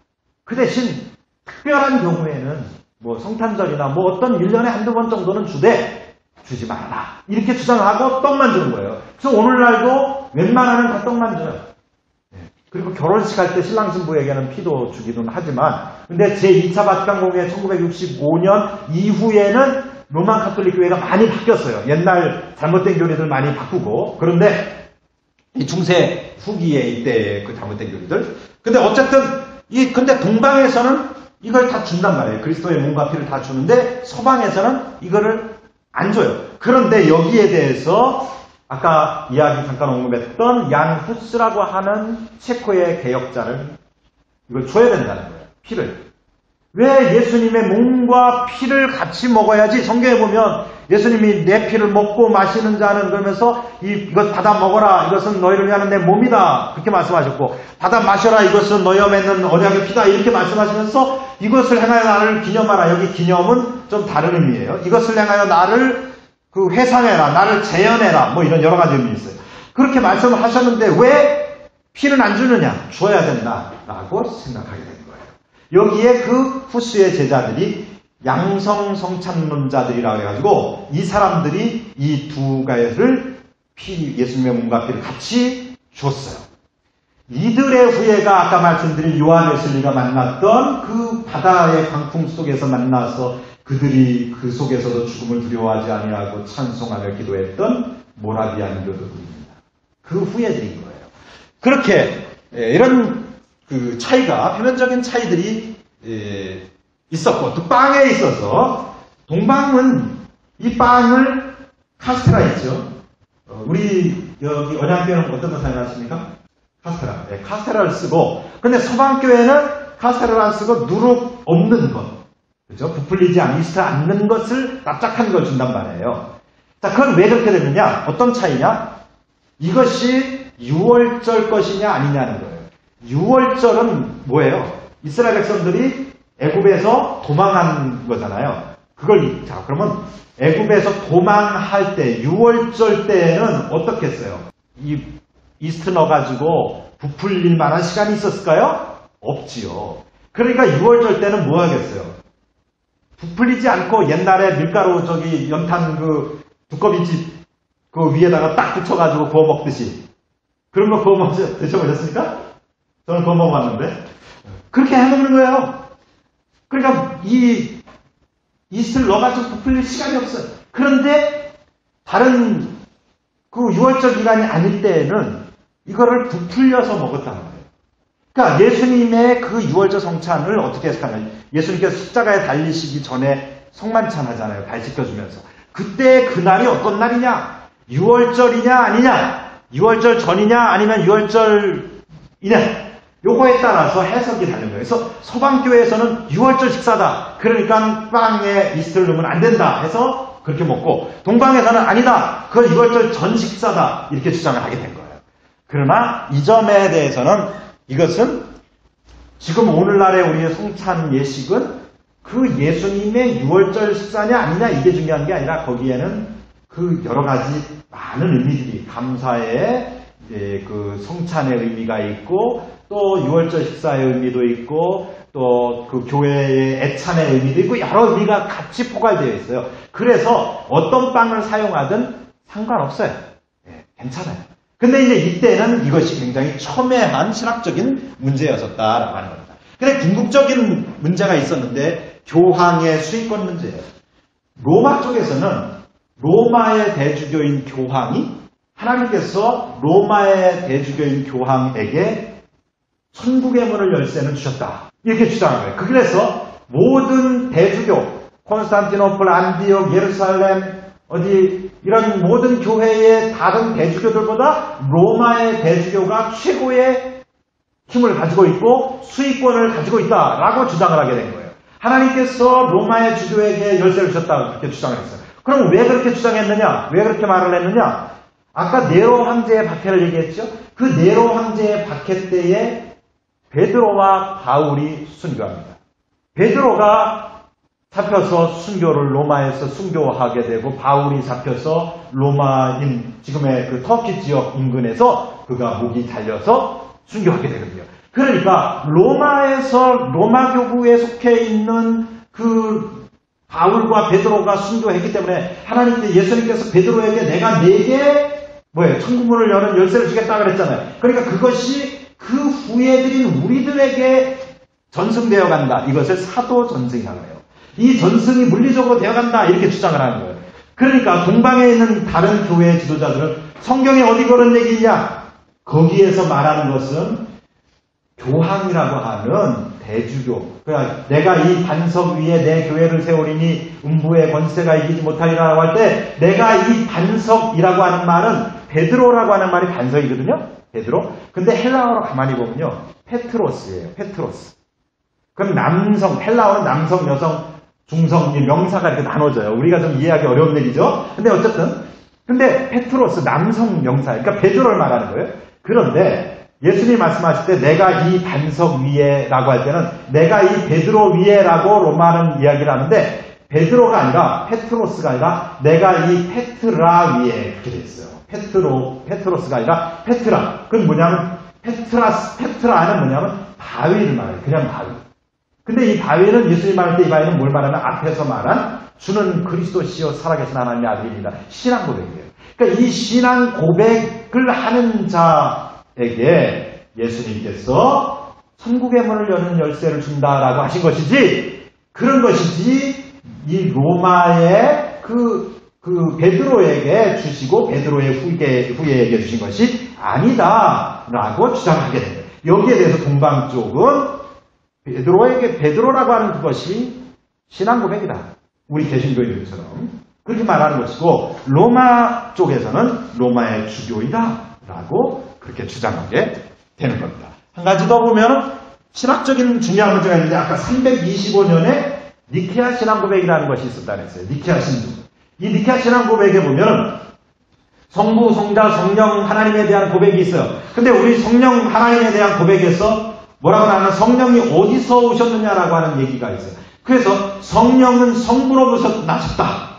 그 대신 특별한 경우에는 성탄절이나 어떤 1년에 한두 번 정도는 주지 말아라. 이렇게 주장하고 떡만 주는 거예요. 그래서 오늘날도 웬만하면 다 떡만 줘요. 그리고 결혼식 할 때 신랑 신부에게는 피도 주기는 하지만 근데 제2차 바티칸 공회 1965년 이후에는 로마 카톨릭 교회가 많이 바뀌었어요. 옛날 잘못된 교리들 많이 바꾸고 그런데 이 중세 후기에 이때 그 잘못된 교리들 근데 어쨌든 근데 동방에서는 이걸 다 준단 말이에요. 그리스도의 몸과 피를 다 주는데 서방에서는 이거를 안 줘요. 그런데 여기에 대해서 아까 이야기 잠깐 언급했던 얀 후스라고 하는 체코의 개혁자를 이걸 줘야 된다는 거예요. 피를. 왜 예수님의 몸과 피를 같이 먹어야지 성경에 보면 예수님이 내 피를 먹고 마시는 자는 그러면서 이것 받아 먹어라. 이것은 너희를 위하는 내 몸이다. 그렇게 말씀하셨고 받아 마셔라. 이것은 너희와 맺는 언약의 피다. 이렇게 말씀하시면서 이것을 행하여 나를 기념하라. 여기 기념은 좀 다른 의미예요. 이것을 행하여 나를 회상해라. 나를 재현해라. 이런 여러 가지 의미 있어요. 그렇게 말씀을 하셨는데 왜 피는 안 주느냐? 줘야 된다라고 생각하게 되는 거예요. 여기에 후스의 제자들이 양성 성찬론자들이라고 해가지고 이 사람들이 이 두 가지를 예수님의 몸과 피를 같이 줬어요. 이들의 후예가 아까 말씀드린 요한 웨슬리가 만났던 그 바다의 광풍 속에서 만나서 그들이 그 속에서도 죽음을 두려워하지 아니하고 찬송하며 기도했던 모라비안 교도들입니다. 그 후예들인 거예요. 그렇게 이런 차이가 표면적인 차이들이 있었고 또 빵에 있어서 동방은 이 빵을 카스테라 있죠. 우리 여기 언양교회는 어떤 거 사용하십니까? 카스테라. 카스테라를 쓰고 근데 서방교회는 카스테라를 안 쓰고 누룩 없는 것. 그죠? 부풀리지 않는 것을 납작한 걸 준단 말이에요. 자, 그건 왜 그렇게 됐느냐? 어떤 차이냐? 이것이 6월절 것이냐 아니냐는 거예요. 6월절은 뭐예요? 이스라엘 백성들이 애굽에서 도망한 거잖아요. 자, 그러면 애굽에서 도망할 때, 6월절 때는 어떻게 했어요? 이 이스트 넣어가지고 부풀릴 만한 시간이 있었을까요? 없지요. 그러니까 6월절 때는 뭐 하겠어요? 부풀리지 않고 옛날에 밀가루 연탄 두꺼비집 그 위에다가 딱 붙여가지고 구워 먹듯이. 그런 거 구워 드셔보셨습니까? 저는 구워 먹어봤는데. 그렇게 해먹는 거예요. 그러니까 이 이스트를 넣어가지고 부풀릴 시간이 없어요. 그런데 다른 그 6월절 기간이 아닐 때에는 이거를 부풀려서 먹었다는 거예요. 그러니까 예수님의 그 6월절 성찬을 어떻게 해석하냐면 예수님께서 십자가에 달리시기 전에 성만찬 하잖아요. 발 씻겨주면서. 그때 그날이 어떤 날이냐? 6월절이냐 아니냐? 6월절 전이냐 아니면 6월절이냐? 요거에 따라서 해석이 다른 거예요. 그래서 서방교회에서는 6월절 식사다. 그러니까 빵에 이스트를 넣으면 안 된다 해서 그렇게 먹고, 동방에서는 아니다. 그건 6월절 전 식사다. 이렇게 주장을 하게 된 거예요. 그러나 이 점에 대해서는 이것은 지금 오늘날의 우리의 성찬 예식은 그 예수님의 6월절 식사냐 아니냐 이게 중요한 게 아니라 거기에는 그 여러 가지 많은 의미들이, 감사의 그 성찬의 의미가 있고 또 6월절 식사의 의미도 있고 또 그 교회의 애찬의 의미도 있고 여러 의미가 같이 포괄되어 있어요. 그래서 어떤 빵을 사용하든 상관없어요. 네, 괜찮아요. 근데 이제 이때는 이것이 굉장히 첨예한 신학적인 문제였었다라고 하는 겁니다. 근데 궁극적인 문제가 있었는데 교황의 수익권 문제예요. 로마 쪽에서는 로마의 대주교인 교황이 하나님께서 로마의 대주교인 교황에게 천국의 문을 열쇠는 주셨다. 이렇게 주장한 거예요. 그래서 모든 대주교, 콘스탄티노플, 안디옥, 예루살렘, 이런 모든 교회의 다른 대주교들보다 로마의 대주교가 최고의 힘을 가지고 있고 수익권을 가지고 있다라고 주장을 하게 된 거예요. 하나님께서 로마의 주교에게 열쇠를 주셨다고 그렇게 주장을 했어요. 그럼 왜 그렇게 주장했느냐? 왜 그렇게 말을 했느냐? 아까 네로 황제의 박해를 얘기했죠? 그 네로 황제의 박해 때에 베드로와 바울이 순교합니다. 베드로가 잡혀서 순교를 로마에서 순교하게 되고 바울이 잡혀서 로마인 지금의 그 터키 지역 인근에서 그가 목이 잘려서 순교하게 되거든요. 그러니까 로마에서 로마 교구에 속해 있는 그 바울과 베드로가 순교했기 때문에 하나님께서 예수님께서 베드로에게 내가 네게 천국문을 여는 열쇠를 주겠다 그랬잖아요. 그러니까 그것이 그 후예들인 우리들에게 전승되어 간다. 이것을 사도 전승이라고 해요. 이 전승이 물리적으로 되어간다. 이렇게 주장을 하는 거예요. 그러니까 동방에 있는 다른 교회 지도자들은 성경에 어디 그런 얘기 있냐? 거기에서 말하는 것은 교황이라고 하는 대주교. 그러니까 내가 이 반석 위에 내 교회를 세우리니 음부의 권세가 이기지 못하리라고 할 때 내가 이 반석이라고 하는 말은 베드로라고 하는 말이 반석이거든요. 베드로. 근데 헬라어로 가만히 보면요. 페트로스예요. 페트로스. 그럼 남성, 헬라어는 남성, 여성, 중성, 명사가 이렇게 나눠져요. 우리가 좀 이해하기 어려운 얘기죠. 근데 어쨌든 근데 페트로스 남성 명사. 그러니까 베드로를 말하는 거예요. 그런데 예수님이 말씀하실 때 내가 이 반석 위에 라고 할 때는 내가 이 베드로 위에라고 로마는 이야기를 하는데 베드로가 아니라 페트로스가 아니라 내가 이 페트라 위에 이렇게 돼 있어요. 페트로스가 아니라 페트라. 그건 뭐냐면 페트라는 뭐냐면 바위를 말해요. 그냥 바위. 근데 이 바위는 예수님 말할 때 이 바위는 뭘 말하면 앞에서 말한 주는 그리스도시요 살아계신 하나님의 아들입니다. 신앙 고백이에요. 그러니까 이 신앙 고백을 하는 자에게 예수님께서 천국의 문을 여는 열쇠를 준다라고 하신 것이지 그런 것이지 이 로마의 그 베드로에게 주시고 베드로의 후예에게 주신 것이 아니다라고 주장하게 됩니다. 여기에 대해서 동방 쪽은 베드로라고 하는 그것이 신앙 고백이다. 우리 개신교인들처럼 그렇게 말하는 것이고 로마 쪽에서는 로마의 주교이다라고 그렇게 주장하게 되는 겁니다. 한 가지 더 보면 신학적인 중요한 문제가 있는데 아까 325년에 니케아 신앙 고백이라는 것이 있었다고 했어요. 니케아 신부. 이 니케아 신앙 고백에 보면 성부, 성자, 성령 하나님에 대한 고백이 있어요. 근데 우리 성령 하나님에 대한 고백에서 뭐라고 하면 성령이 어디서 오셨느냐라고 하는 얘기가 있어요. 그래서 성령은 성부로부터 나셨다.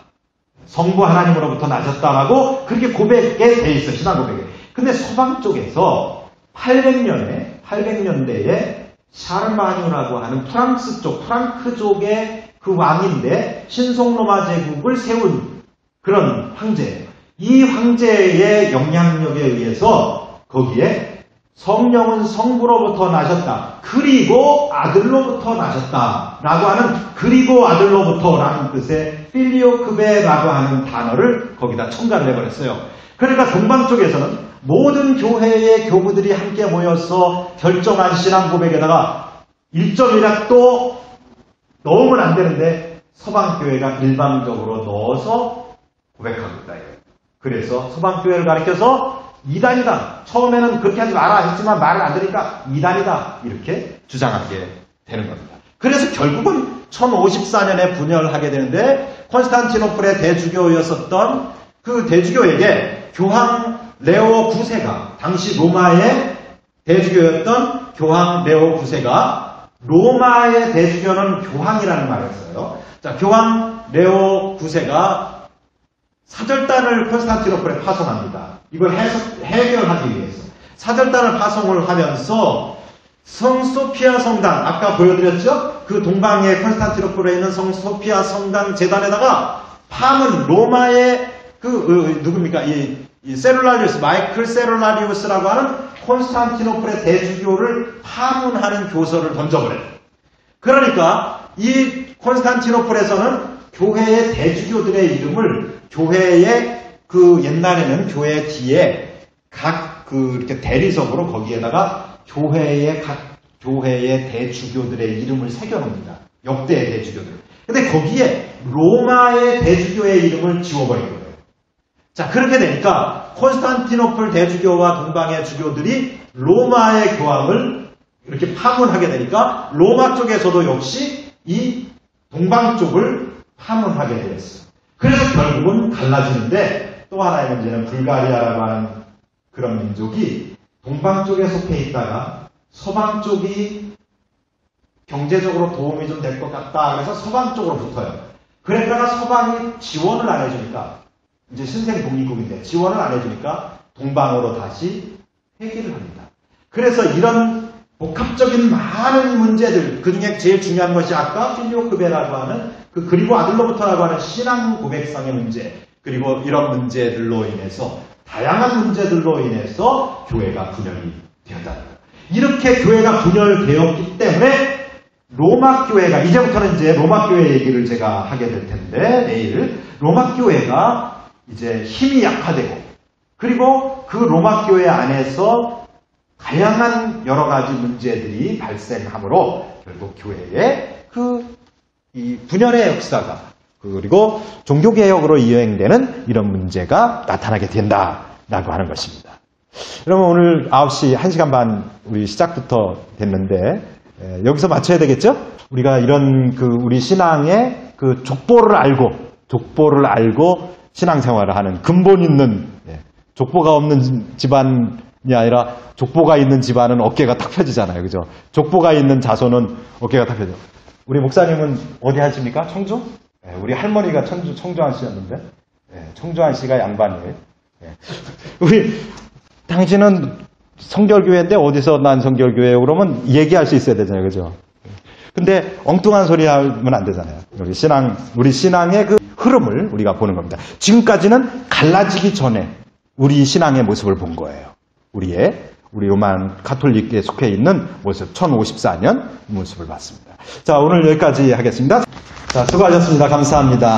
성부 하나님으로부터 나셨다라고 그렇게 고백에 돼 있어, 신앙 고백에. 근데 서방 쪽에서 800년대에 샤르마뉴라고 하는 프랑스 쪽, 프랑크족의 그 왕인데 신송 로마 제국을 세운 그런 황제예요. 이 황제의 영향력에 의해서 거기에 성령은 성부로부터 나셨다. 그리고 아들로부터 나셨다. 라고 하는 그리고 아들로부터 라는 뜻의 필리오크베라고 하는 단어를 거기다 첨가를 해버렸어요. 그러니까 동방 쪽에서는 모든 교회의 교부들이 함께 모여서 결정한 신앙 고백에다가 1.1도 넣으면 안 되는데 서방교회가 일방적으로 넣어서 고백하고 있다. 그래서 서방교회를 가리켜서 이단이다. 처음에는 그렇게 하지 마라 했지만 말을 안 들으니까 이단이다. 이렇게 주장하게 되는 겁니다. 그래서 결국은 1054년에 분열하게 되는데 콘스탄티노플의 대주교였었던 그 대주교에게 교황 레오 9세가 당시 로마의 대주교였던 교황 레오 9세가 로마의 대주교는 교황이라는 말을 써요. 자, 교황 레오 9세가 사절단을 콘스탄티노플에 파송합니다. 이걸 해결하기 위해서. 사절단을 파송을 하면서 성소피아 성당, 아까 보여드렸죠? 그 동방의 콘스탄티노플에 있는 성소피아 성당 재단에다가 파문, 로마의 누굽니까? 이 세룰라리우스, 마이클 세룰라리우스라고 하는 콘스탄티노플의 대주교를 파문하는 교서를 던져버려요. 그러니까 이 콘스탄티노플에서는 교회의 대주교들의 이름을 교회의 옛날에는 교회 뒤에 이렇게 대리석으로 거기에다가 각 교회의 대주교들의 이름을 새겨놓습니다. 역대의 대주교들. 근데 거기에 로마의 대주교의 이름을 지워버린 거예요. 자, 그렇게 되니까 콘스탄티노플 대주교와 동방의 주교들이 로마의 교황을 이렇게 파문하게 되니까 로마 쪽에서도 역시 이 동방 쪽을 파문하게 되었어요. 그래서 결국은 갈라지는데 또 하나의 문제는 불가리아라고 하는 그런 민족이 동방 쪽에 속해 있다가 서방 쪽이 경제적으로 도움이 좀 될 것 같다. 그래서 서방 쪽으로 붙어요. 그랬다가 서방이 지원을 안 해주니까 이제 신생 독립국인데 지원을 안 해주니까 동방으로 다시 회귀를 합니다. 그래서 이런 복합적인 많은 문제들, 그 중에 제일 중요한 것이 아까 필리오크베라고 하는 그리고 아들로부터라고 하는 신앙 고백상의 문제, 그리고 이런 문제들로 인해서 다양한 문제들로 인해서 교회가 분열이 되었다. 이렇게 교회가 분열되었기 때문에 로마 교회가 이제부터는 이제 로마 교회 얘기를 제가 하게 될 텐데 내일 로마 교회가 이제 힘이 약화되고 그리고 그 로마 교회 안에서 다양한 여러 가지 문제들이 발생하므로 결국 교회의 이 분열의 역사가 그리고 종교개혁으로 이행되는 이런 문제가 나타나게 된다라고 하는 것입니다. 그러면 오늘 9시 1시간 반 우리 시작부터 됐는데 여기서 마쳐야 되겠죠? 우리가 이런 우리 신앙의 족보를 알고 신앙생활을 하는 근본 있는 족보가 없는 집안이 아니라 족보가 있는 집안은 어깨가 탁 펴지잖아요. 그죠? 족보가 있는 자손은 어깨가 탁 펴져. 우리 목사님은 어디 하십니까? 청주? 우리 할머니가 청주한 씨였는데 청주한 씨가 양반이에요. 우리 당신은 성결교회인데 어디서 난 성결교회예요? 그러면 얘기할 수 있어야 되잖아요. 그죠? 근데 엉뚱한 소리 하면 안 되잖아요. 우리 신앙의 흐름을 우리가 보는 겁니다. 지금까지는 갈라지기 전에 우리 신앙의 모습을 본 거예요. 우리 로만 가톨릭에 속해 있는 모습, 1054년 모습을 봤습니다. 자, 오늘 여기까지 하겠습니다. 자, 수고하셨습니다. 감사합니다.